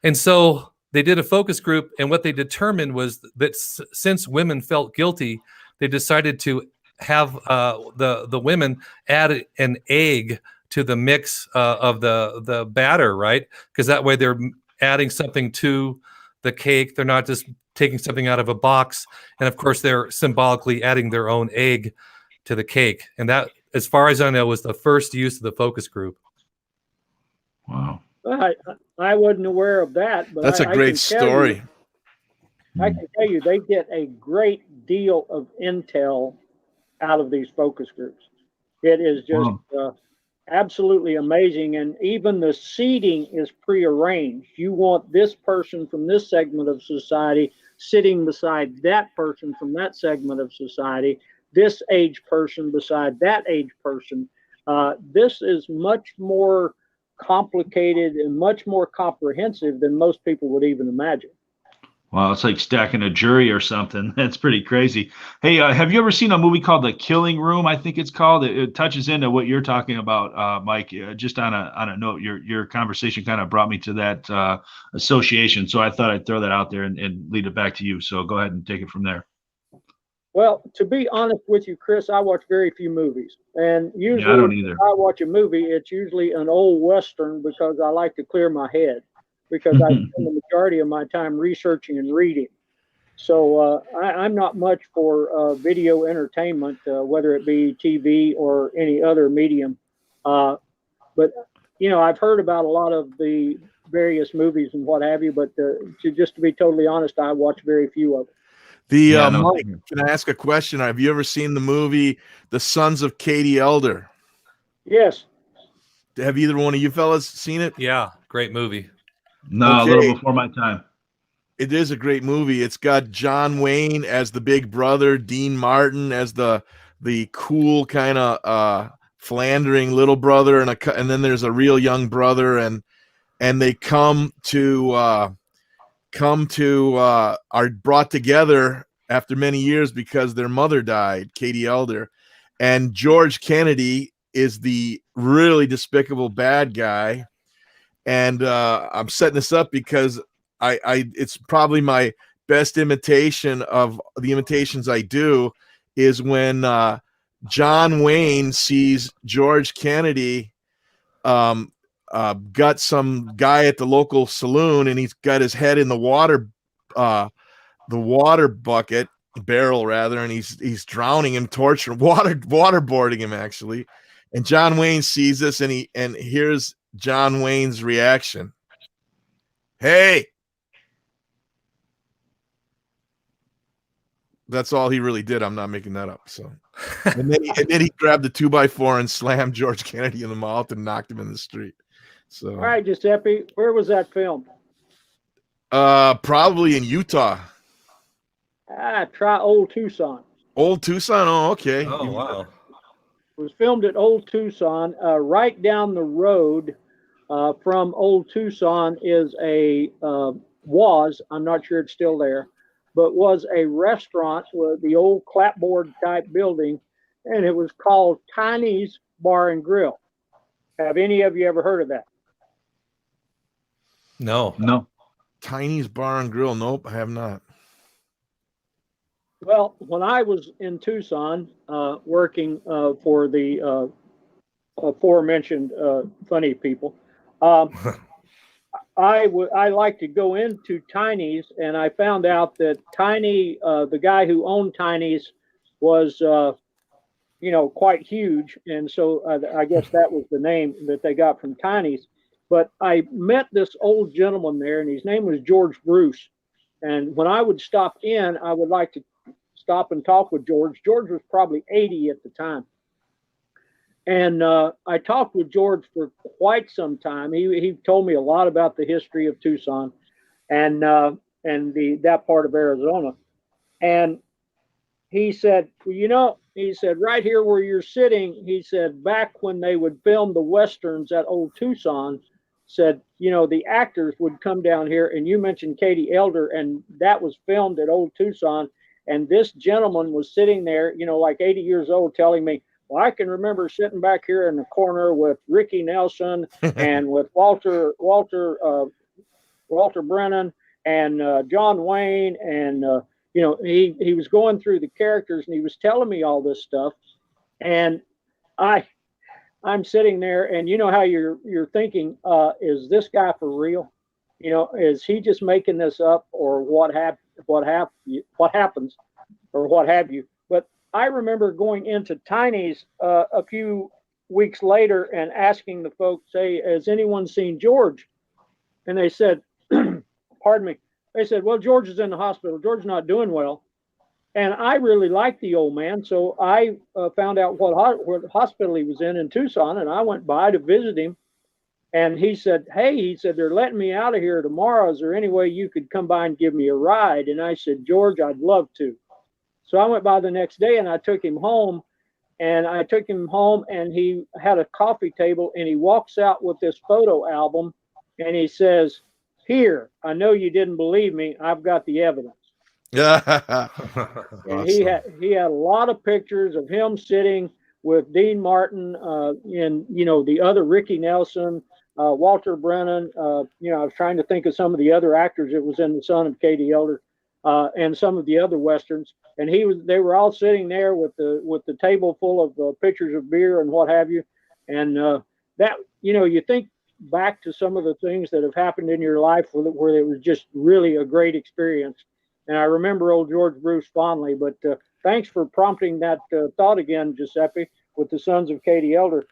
And so they did a focus group, and what they determined was that since women felt guilty, they decided to have the women add an egg to the mix of the batter, right? Because that way they're adding something to the cake. They're not just taking something out of a box. And of course, they're symbolically adding their own egg to the cake. And that, as far as I know, was the first use of the focus group. Wow. I wasn't aware of that, but That's a great story. I can tell you, they get a great deal of intel out of these focus groups. It is just absolutely amazing. And even the seating is prearranged. You want this person from this segment of society sitting beside that person from that segment of society, this age person beside that age person. This is much more complicated and much more comprehensive than most people would even imagine. Wow, it's like stacking a jury or something. That's pretty crazy. Hey, have you ever seen a movie called The Killing Room? I think it's called. It touches into what you're talking about, Mike. Just on a note, your conversation kind of brought me to that association. So I thought I'd throw that out there and lead it back to you. So go ahead and take it from there. Well, to be honest with you, Chris, I watch very few movies, and usually I don't either. if I watch a movie, it's usually an old Western because I like to clear my head, because I spend the majority of my time researching and reading. So I'm not much for video entertainment, whether it be TV or any other medium. But, you know, I've heard about a lot of the various movies and what have you, but just to be totally honest, I watch very few of them. Mike, can I ask a question? Have you ever seen the movie The Sons of Katie Elder? Yes. Have either one of you fellas seen it? Yeah, great movie. No, a little before my time. It is a great movie. It's got John Wayne as the big brother, Dean Martin as the cool kind of philandering little brother, and then there's a real young brother, and they are brought together after many years because their mother died, Katie Elder, and George Kennedy is the really despicable bad guy. And I'm setting this up because it's probably my best imitation of the imitations I do is when John Wayne sees George Kennedy got some guy at the local saloon, and he's got his head in the water bucket barrel rather, and he's drowning him, torturing, waterboarding him actually. And John Wayne sees this, and here's John Wayne's reaction. Hey, that's all he really did. I'm not making that up. So, and then he grabbed the 2x4 and slammed George Kennedy in the mouth and knocked him in the street. So, all right, Giuseppe, where was that filmed? Probably in Utah. Try Old Tucson. Old Tucson? Oh, okay. Oh, wow. It was filmed at Old Tucson. Right down the road from Old Tucson is I'm not sure it's still there, but was a restaurant with the old clapboard type building, and it was called Tiny's Bar and Grill. Have any of you ever heard of that? No. Tiny's Bar and Grill. Nope, I have not. Well, when I was in Tucson working for the aforementioned funny people, I like to go into Tiny's, and I found out that Tiny, the guy who owned Tiny's, was quite huge, and so I guess that was the name that they got from Tiny's. But I met this old gentleman there, and his name was George Bruce. And when I would stop in, I would like to stop and talk with George. George was probably 80 at the time. And I talked with George for quite some time. He told me a lot about the history of Tucson and that part of Arizona. And he said, he said, right here where you're sitting, he said, back when they would film the Westerns at Old Tucson, said, the actors would come down here, and you mentioned Katie Elder, and that was filmed at Old Tucson. And this gentleman was sitting there, like 80 years old, telling me, well, I can remember sitting back here in the corner with Ricky Nelson and with Walter Walter Brennan and John Wayne, and he was going through the characters and he was telling me all this stuff, and I'm sitting there, and you know how you're thinking, is this guy for real? Is he just making this up, or what happens, or what have you? But I remember going into Tiny's a few weeks later and asking the folks, "Hey, has anyone seen George?" And they said, "Pardon me." They said, "Well, George is in the hospital. George's not doing well." And I really liked the old man, so I found out what hospital he was in Tucson, and I went by to visit him. And he said, "Hey," "they're letting me out of here tomorrow. Is there any way you could come by and give me a ride?" And I said, "George, I'd love to." So I went by the next day and I took him home. And he had a coffee table, and he walks out with this photo album, and he says, "Here, I know you didn't believe me. I've got the evidence." And he had a lot of pictures of him sitting with Dean Martin, and the other Ricky Nelson, Walter Brennan. I was trying to think of some of the other actors that was in The Son of Katie Elder, and some of the other westerns. And they were all sitting there with the table full of pitchers of beer and what have you. And that you think back to some of the things that have happened in your life where it was just really a great experience. And I remember old George Bruce fondly. But thanks for prompting that thought again, Giuseppe, with The Sons of Katie Elder.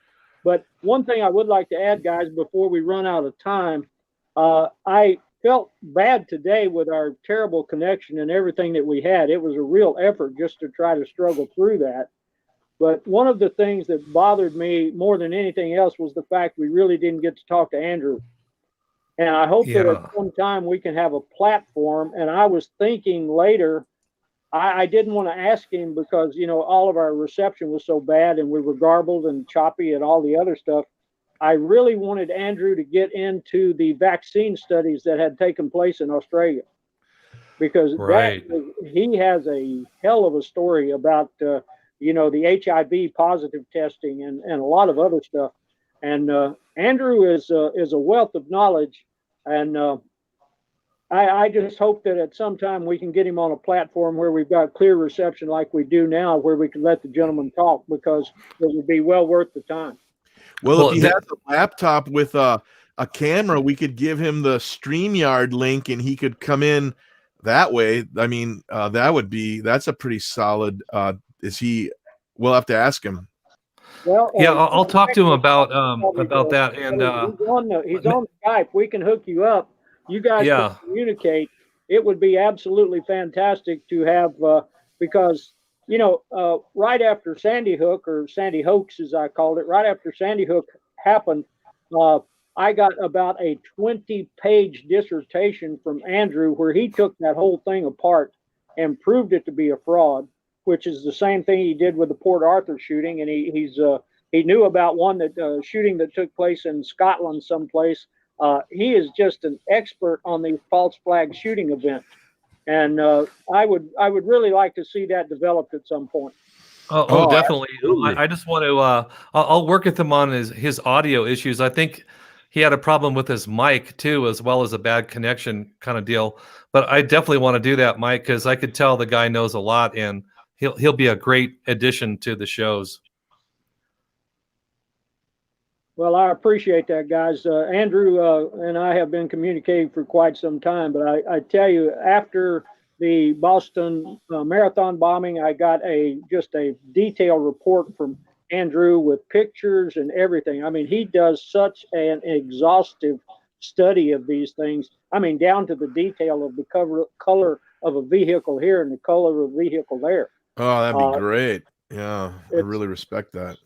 But one thing I would like to add, guys, before we run out of time, I felt bad today with our terrible connection and everything that we had. It was a real effort just to try to struggle through that. But one of the things that bothered me more than anything else was the fact we really didn't get to talk to Andrew. And I hope that at some time we can have a platform. And I was thinking later, I didn't want to ask him because, all of our reception was so bad and we were garbled and choppy and all the other stuff. I really wanted Andrew to get into the vaccine studies that had taken place in Australia, because he has a hell of a story about, the HIV positive testing and a lot of other stuff. And Andrew is a wealth of knowledge. And I just hope that at some time we can get him on a platform where we've got clear reception like we do now, where we can let the gentleman talk, because it would be well worth the time. Well, if he has a laptop with a camera, we could give him the StreamYard link and he could come in that way. I mean, that's a pretty solid. We'll have to ask him. Well, yeah, I'll talk to him about that. And he's on Skype. We can hook you up. You guys can communicate. It would be absolutely fantastic to have, because right after Sandy Hook, or Sandy Hoax as I called it, right after Sandy Hook happened, I got about a 20-page dissertation from Andrew where he took that whole thing apart and proved it to be a fraud, which is the same thing he did with the Port Arthur shooting. And he knew about one shooting that took place in Scotland someplace. He is just an expert on these false flag shooting events. And I would really like to see that developed at some point. Oh, definitely. I just want to. I'll work with him on his audio issues. I think he had a problem with his mic too, as well as a bad connection kind of deal. But I definitely want to do that, Mike, because I could tell the guy knows a lot, and he'll be a great addition to the shows. Well, I appreciate that, guys. Andrew and I have been communicating for quite some time, but I tell you, after the Boston Marathon bombing, I got just a detailed report from Andrew with pictures and everything. I mean, he does such an exhaustive study of these things. I mean, down to the detail of the color of a vehicle here and the color of a vehicle there. Oh, that'd be great. Yeah, I really respect that.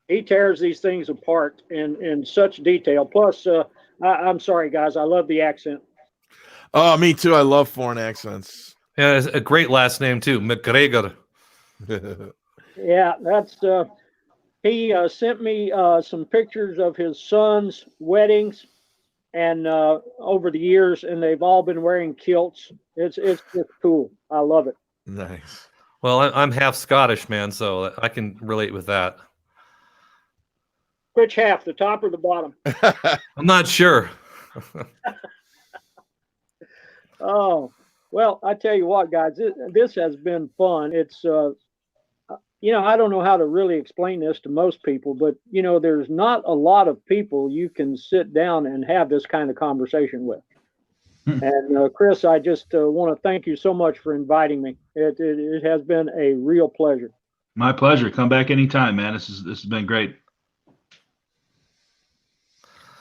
He tears these things apart in such detail. Plus, I'm sorry, guys, I love the accent. Oh, me too. I love foreign accents. Yeah, it's a great last name too, McGregor. Yeah, that's. He sent me some pictures of his son's weddings, and over the years, and they've all been wearing kilts. It's just cool. I love it. Nice. Well, I'm half Scottish, man, so I can relate with that. Which half, the top or the bottom? I'm not sure. Oh, well, I tell you what, guys, this has been fun. It's, I don't know how to really explain this to most people, but, there's not a lot of people you can sit down and have this kind of conversation with. And Chris, I just want to thank you so much for inviting me. It has been a real pleasure. My pleasure. Come back anytime, man. This has been great.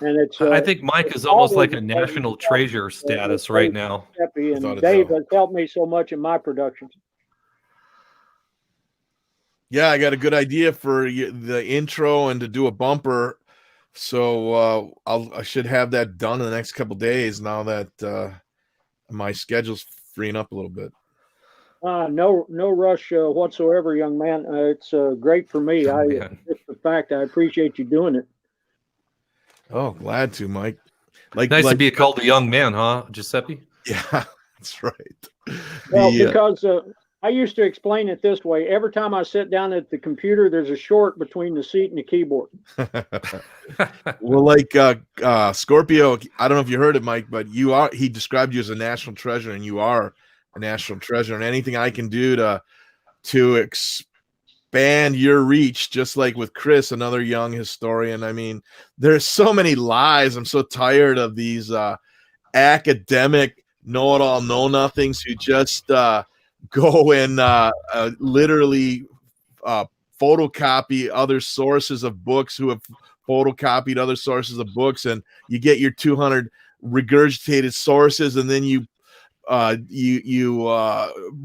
And it's. I think Mike is almost like a national treasure status right now. Giuseppe, and Dave has helped me so much in my productions. Yeah, I got a good idea for the intro and to do a bumper. So I should have that done in the next couple days now that my schedule's freeing up a little bit. No rush whatsoever, young man. It's great for me. Just the fact I appreciate you doing it. Oh, glad to, Mike. Nice to be called a young man, huh, Giuseppe? Yeah, that's right. Well, because I used to explain it this way. Every time I sit down at the computer, there's a short between the seat and the keyboard. Well, like Scorpio, I don't know if you heard it, Mike, but he described you as a national treasure, and you are a national treasure. And anything I can do to expand your reach, just like with Chris, another young historian. I mean, there's so many lies. I'm so tired of these academic know-it-all, know-nothings who just go and literally photocopy other sources of books who have photocopied other sources of books, and you get your 200 regurgitated sources, and then you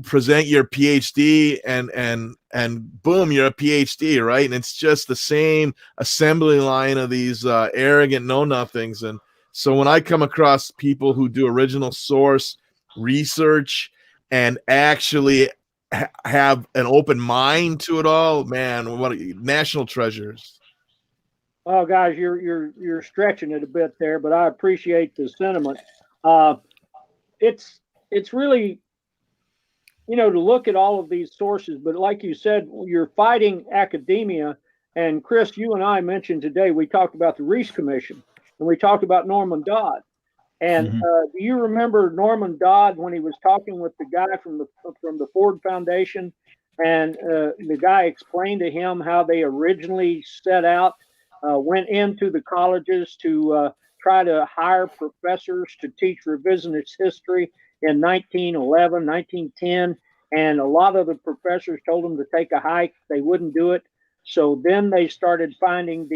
present your PhD, and boom, you're a PhD, right? And it's just the same assembly line of these arrogant know-nothings. And so when I come across people who do original source research and actually have an open mind to it all, man, what national treasures. Oh, guys, you're stretching it a bit there, but I appreciate the sentiment. It's really, to look at all of these sources, but like you said, you're fighting academia. And Chris, you and I mentioned today, we talked about the Reese Commission, and we talked about Norman Dodd. And do you remember Norman Dodd when he was talking with the guy from the Ford Foundation, and the guy explained to him how they originally set out, went into the colleges to try to hire professors to teach revisionist history in 1911, 1910, and a lot of the professors told them to take a hike. They wouldn't do it. So then they started finding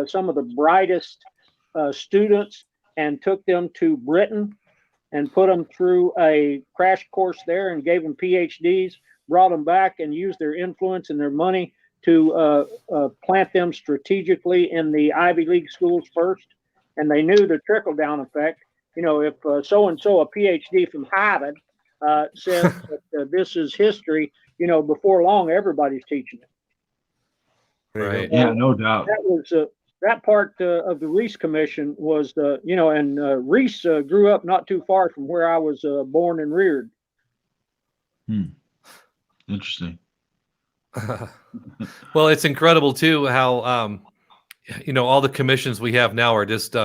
some of the brightest students and took them to Britain and put them through a crash course there and gave them PhDs, brought them back and used their influence and their money to plant them strategically in the Ivy League schools first. And they knew the trickle-down effect. If so-and-so, a PhD from Harvard, says that this is history, before long, everybody's teaching it. Right. Yeah, no doubt. That was that part of the Reese Commission was and Reese grew up not too far from where I was born and reared. Interesting. Well, it's incredible too how all the commissions we have now are just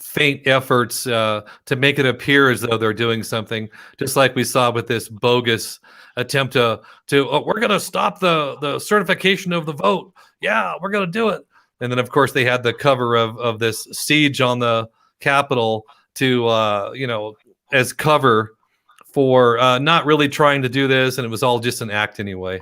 faint efforts to make it appear as though they're doing something, just like we saw with this bogus attempt to we're going to stop the certification of the vote. Yeah, we're going to do it. And then, of course, they had the cover of this siege on the Capitol to, as cover for not really trying to do this. And it was all just an act anyway.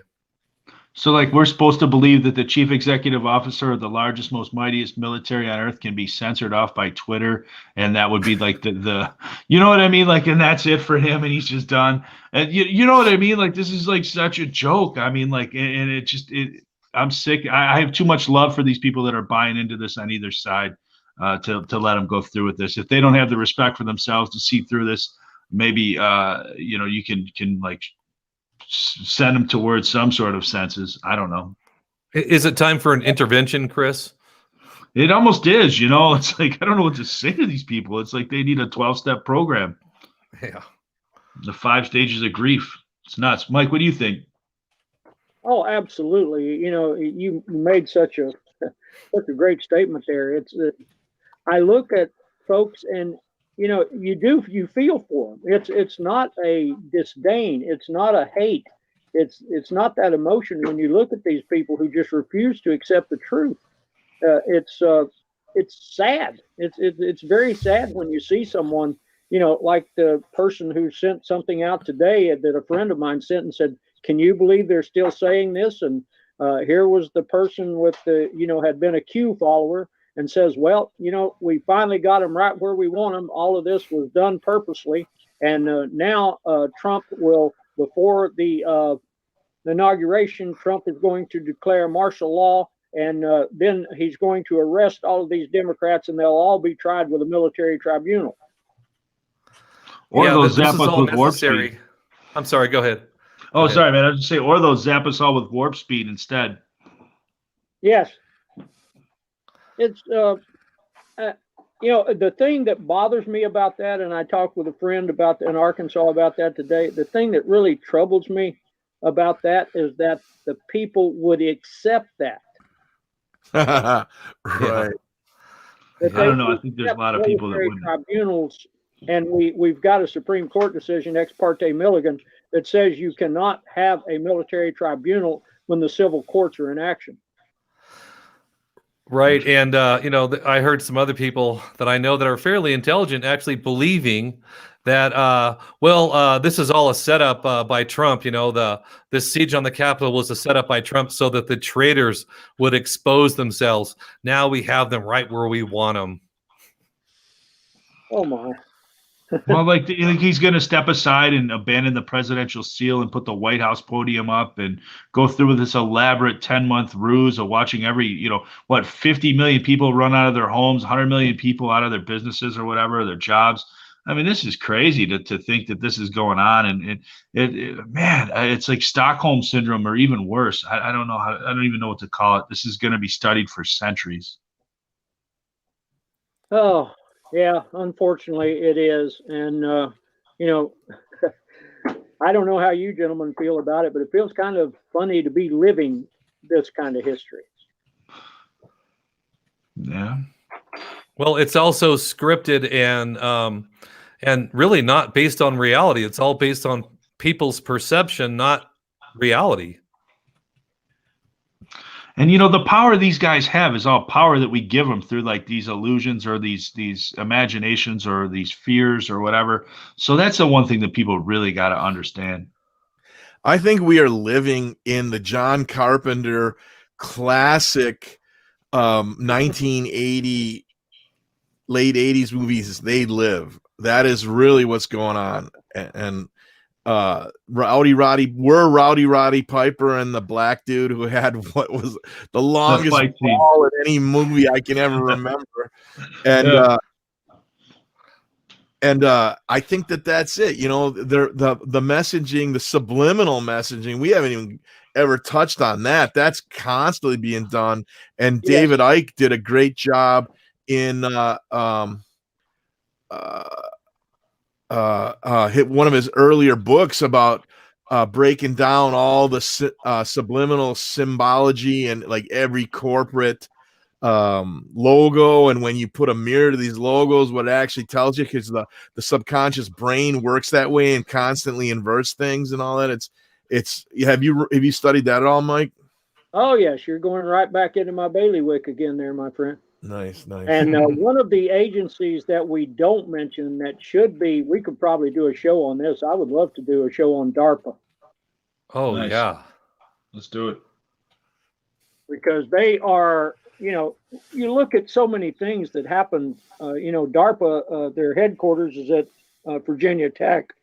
So, we're supposed to believe that the chief executive officer of the largest, most mightiest military on earth can be censored off by Twitter, and that would be like the you know what I mean? And that's it for him, and he's just done. And you know what I mean? This is such a joke. I mean, and it just I'm sick. I have too much love for these people that are buying into this on either side to let them go through with this. If they don't have the respect for themselves to see through this, maybe you can send them towards some sort of senses. I don't know. Is it time for an intervention, Chris? It almost is. It's I don't know what to say to these people. It's they need a 12-step program. Yeah. The 5 stages of grief. It's nuts. Mike, what do you think? Oh, absolutely. You made such a great statement there. I look at folks, and you feel for them. It's not a disdain. It's not a hate. It's not that emotion when you look at these people who just refuse to accept the truth. It's sad. It's very sad when you see someone, like the person who sent something out today that a friend of mine sent and said, "Can you believe they're still saying this?" And here was the person with the, had been a Q follower and says, "Well, we finally got them right where we want them. All of this was done purposely, and now Trump will, before the inauguration, Trump is going to declare martial law." And then he's going to arrest all of these Democrats, and they'll all be tried with a military tribunal. Or those this is zap us all with warp necessary. speed. I'm sorry. Go ahead. Oh, sorry, man. I was just saying, or those zap us all with warp speed instead. Yes. It's the thing that bothers me about that, and I talked with a friend in Arkansas about that today. The thing that really troubles me about that is that the people would accept that. Right. I don't know. I think there's a lot of people that wouldn't. Tribunals, and we've got a Supreme Court decision, Ex parte Milligan, that says you cannot have a military tribunal when the civil courts are in action. Right. And, I heard some other people that I know that are fairly intelligent actually believing that, this is all a setup by Trump. This siege on the Capitol was a setup by Trump so that the traitors would expose themselves. Now we have them right where we want them. Oh, my. Well, like he's going to step aside and abandon the presidential seal and put the White House podium up and go through with this elaborate 10-month ruse of watching 50 million people run out of their homes, 100 million people out of their businesses or whatever, their jobs. I mean, this is crazy to think that this is going on. And it's like Stockholm syndrome or even worse. I don't know I don't even know what to call it. This is going to be studied for centuries. Oh, yeah, unfortunately it is. And, I don't know how you gentlemen feel about it, but it feels kind of funny to be living this kind of history. Yeah. Well, it's also scripted and really not based on reality. It's all based on people's perception, not reality. And the power these guys have is all power that we give them through like these illusions or these imaginations or these fears or whatever. So that's the one thing that people really got to understand. I think we are living in the John Carpenter classic 1980 late 80s movies. They live. That is really what's going on. And Rowdy Roddy Piper and the black dude who had what was the longest ball in any movie I can ever remember. And I think that's it. The messaging, the subliminal messaging, we haven't even ever touched on that. That's constantly being done. And David Icke did a great job in hit one of his earlier books about breaking down all the subliminal symbology and like every corporate logo, and when you put a mirror to these logos, what it actually tells you, because the subconscious brain works that way and constantly inverts things and all that. It's have you studied that at all, Mike? Oh yes, you're going right back into my bailiwick again there, my friend. Nice. And one of the agencies that we don't mention that should be, we could probably do a show on this. I would love to do a show on DARPA. Oh, nice. Yeah. Let's do it. Because they are, you look at so many things that happen. DARPA, their headquarters is at Virginia Tech.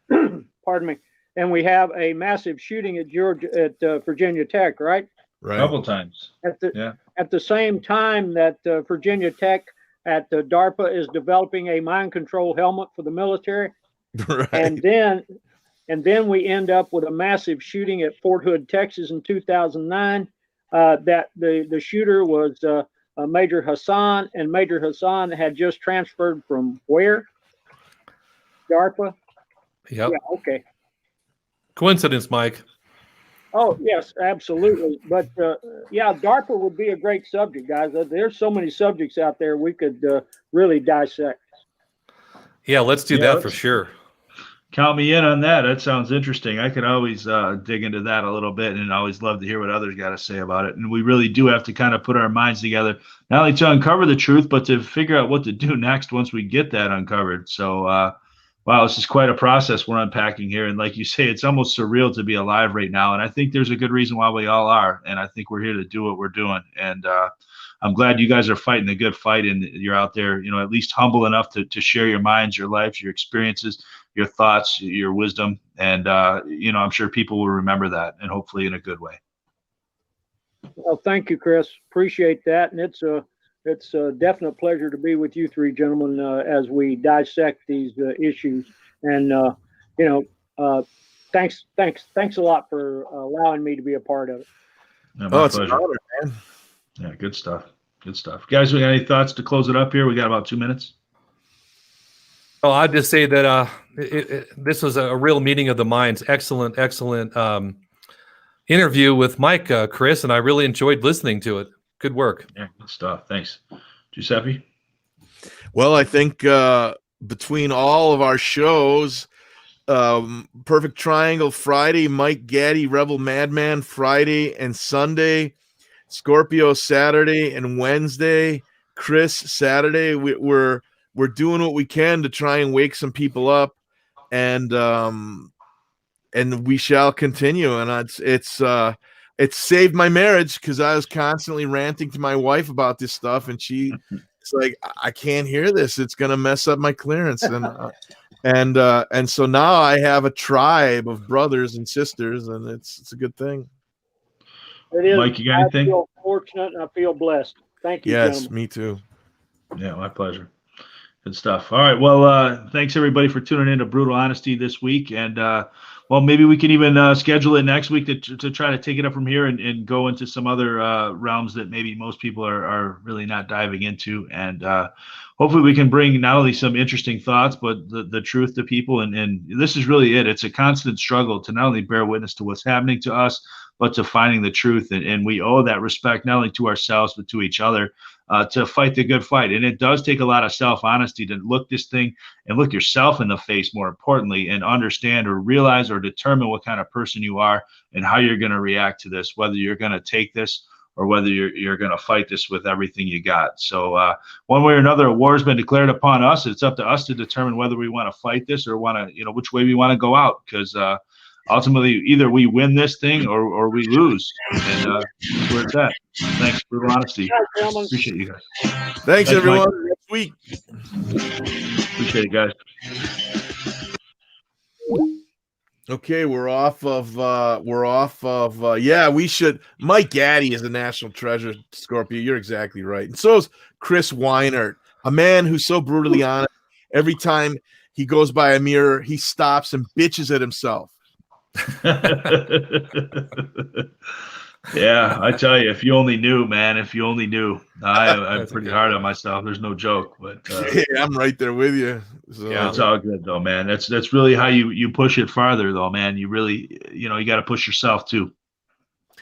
Pardon me. And we have a massive shooting at Virginia Tech, right? Right. A couple times. At the same time that Virginia Tech at DARPA is developing a mind control helmet for the military. Right. And then we end up with a massive shooting at Fort Hood, Texas in 2009. That the shooter was Major Hassan, and Major Hassan had just transferred from where? DARPA? Yep. Yeah, okay. Coincidence, Mike. Oh, yes, absolutely. But, DARPA would be a great subject, guys. There's so many subjects out there we could really dissect. Yeah, let's do that for sure. Count me in on that. That sounds interesting. I could always dig into that a little bit, and always love to hear what others got to say about it. And we really do have to kind of put our minds together, not only to uncover the truth, but to figure out what to do next once we get that uncovered. So, wow, this is quite a process we're unpacking here. And like you say, it's almost surreal to be alive right now. And I think there's a good reason why we all are. And I think we're here to do what we're doing. And I'm glad you guys are fighting a good fight, and you're out there, at least humble enough to share your minds, your lives, your experiences, your thoughts, your wisdom. And, I'm sure people will remember that, and hopefully in a good way. Well, thank you, Chris. Appreciate that. And it's a definite pleasure to be with you three gentlemen as we dissect these issues. And, thanks a lot for allowing me to be a part of it. Yeah, my pleasure. An honor, man. Yeah, good stuff. Good stuff. Guys, we got any thoughts to close it up here? We got about 2 minutes. Oh, I'd just say that this was a real meeting of the minds. Excellent interview with Mike, Chris, and I really enjoyed listening to it. Good work. Yeah, good stuff. Thanks. Giuseppe? Well, I think between all of our shows, Perfect Triangle Friday, Mike Gaddy, Rebel Madman Friday and Sunday, Scorpio Saturday and Wednesday, Chris Saturday, we're doing what we can to try and wake some people up, and we shall continue. And it's saved my marriage, because I was constantly ranting to my wife about this stuff, and it's like, I can't hear this. It's gonna mess up my clearance. And so now I have a tribe of brothers and sisters, and it's a good thing. It is. Mike, you got anything? I feel fortunate and I feel blessed. Thank you, Yes, gentlemen. me too. Yeah, my pleasure. Good stuff. All right. Well, thanks everybody for tuning in to Brutal Honesty this week. And well, maybe we can even schedule it next week to try to take it up from here and go into some other realms that maybe most people are really not diving into. And hopefully we can bring not only some interesting thoughts, but the truth to people. And this is really it. It's a constant struggle to not only bear witness to what's happening to us, but to finding the truth. And we owe that respect not only to ourselves, but to each other, to fight the good fight. And it does take a lot of self-honesty to look this thing and look yourself in the face, more importantly, and understand or realize or determine what kind of person you are and how you're going to react to this, whether you're going to take this or whether you're going to fight this with everything you got. So one way or another, a war has been declared upon us. It's up to us to determine whether we want to fight this or want to, which way we want to go out, because ultimately, either we win this thing or we lose. And that's where it's at. Thanks for the honesty. Appreciate you guys. Thanks everyone. Mike. Next week. Appreciate it, guys. Okay, we're off of we should. Mike Gaddy is a national treasure, Scorpio. You're exactly right. And so is Chris Weinert, a man who's so brutally honest. Every time he goes by a mirror, he stops and bitches at himself. Yeah, I tell you, if you only knew, man, if you only knew. I'm pretty hard on myself. There's no joke, but yeah, I'm right there with you. So. Yeah, it's all good though, man. That's really how you push it farther though, man. You really, you got to push yourself too.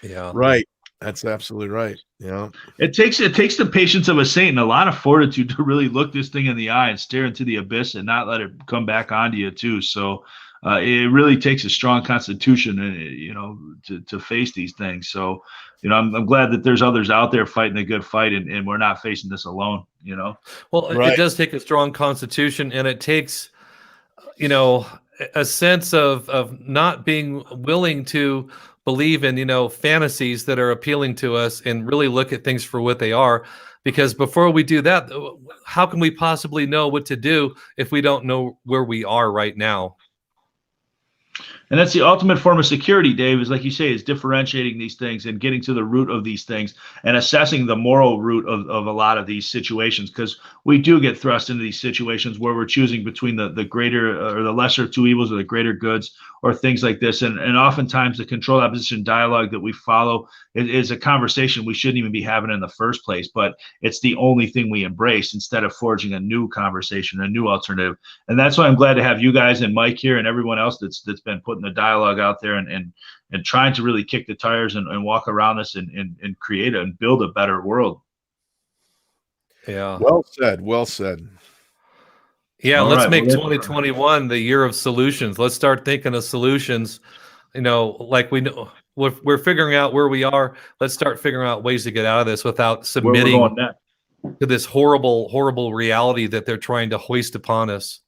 Yeah, right. That's absolutely right. Yeah, it takes the patience of a saint and a lot of fortitude to really look this thing in the eye and stare into the abyss and not let it come back onto you too. So it really takes a strong constitution, to face these things. So, I'm glad that there's others out there fighting a good fight, and we're not facing this alone. Well, right. It does take a strong constitution, and it takes, a sense of not being willing to believe in, fantasies that are appealing to us and really look at things for what they are. Because before we do that, how can we possibly know what to do if we don't know where we are right now? And that's the ultimate form of security, Dave, is like you say, is differentiating these things and getting to the root of these things and assessing the moral root of a lot of these situations, because we do get thrust into these situations where we're choosing between the greater or the lesser two evils or the greater goods or things like this. And oftentimes the control opposition dialogue that we follow is a conversation we shouldn't even be having in the first place, but it's the only thing we embrace instead of forging a new conversation, a new alternative. And that's why I'm glad to have you guys and Mike here and everyone else that's been putting the dialogue out there and trying to really kick the tires and walk around this and create and build a better world. Yeah. Well said. Well said. Yeah, All let's right, make well, 2021 the year of solutions. Let's start thinking of solutions. You know, like we know we're figuring out where we are. Let's start figuring out ways to get out of this without where we're submitting going next. to this horrible, horrible reality that they're trying to hoist upon us.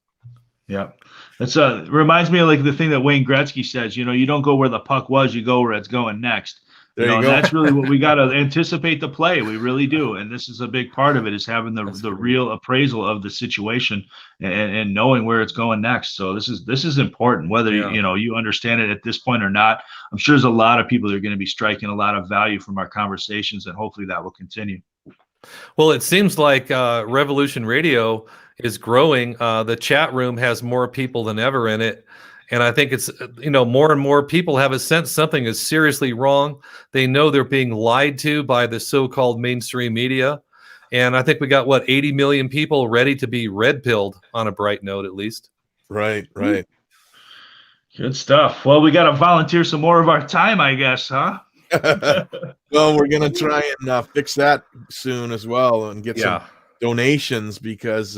Yeah. That's reminds me of like the thing that Wayne Gretzky says, you know, you don't go where the puck was, you go where it's going next. There You know, you and go. that's really what we got to anticipate the play. We really do. And this is a big part of it, is having the real appraisal of the situation and knowing where it's going next. So this is important, whether you know you understand it at this point or not. I'm sure there's a lot of people that are going to be striking a lot of value from our conversations, and hopefully that will continue. Well, it seems like Revolution Radio is growing. The chat room has more people than ever in it. And I think it's, you know, more and more people have a sense something is seriously wrong. They know they're being lied to by the so-called mainstream media. And I think we got, 80 million people ready to be red-pilled, on a bright note, at least. Right. Good stuff. Well, we got to volunteer some more of our time, I guess, huh? Well, we're going to try and fix that soon as well and get some donations, because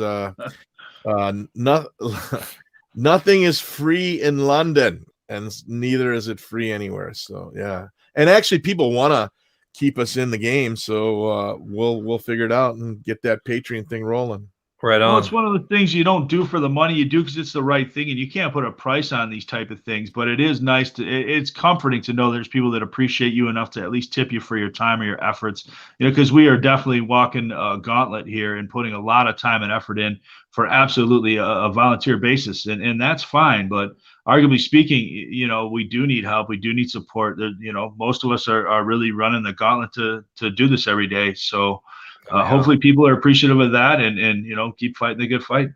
nothing is free in London, and neither is it free anywhere. So yeah, and actually people want to keep us in the game, so we'll figure it out and get that Patreon thing rolling. Right on. Well, it's one of the things you don't do for the money, you do because it's the right thing, and you can't put a price on these type of things. But it is nice it's comforting to know there's people that appreciate you enough to at least tip you for your time or your efforts. You know, because we are definitely walking a gauntlet here and putting a lot of time and effort in for absolutely a volunteer basis, and that's fine. But arguably speaking, you know, we do need help, we do need support. You know, most of us are really running the gauntlet to do this every day. So. Hopefully people are appreciative of that and you know, keep fighting the good fight.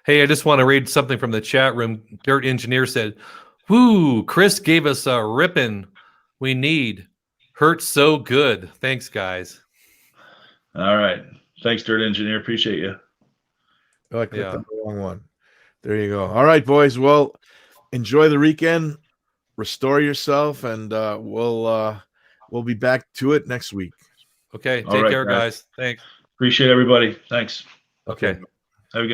Hey, I just want to read something from the chat room. Dirt Engineer said, "Woo, Chris gave us a ripping we need. Hurts so good. Thanks, guys." All right. Thanks, Dirt Engineer. Appreciate you. Oh, I clicked on the wrong one. There you go. All right, boys. Well, enjoy the weekend. Restore yourself, and we'll be back to it next week. Okay, take care, guys. Thanks. Appreciate everybody. Thanks. Okay. Have a good night.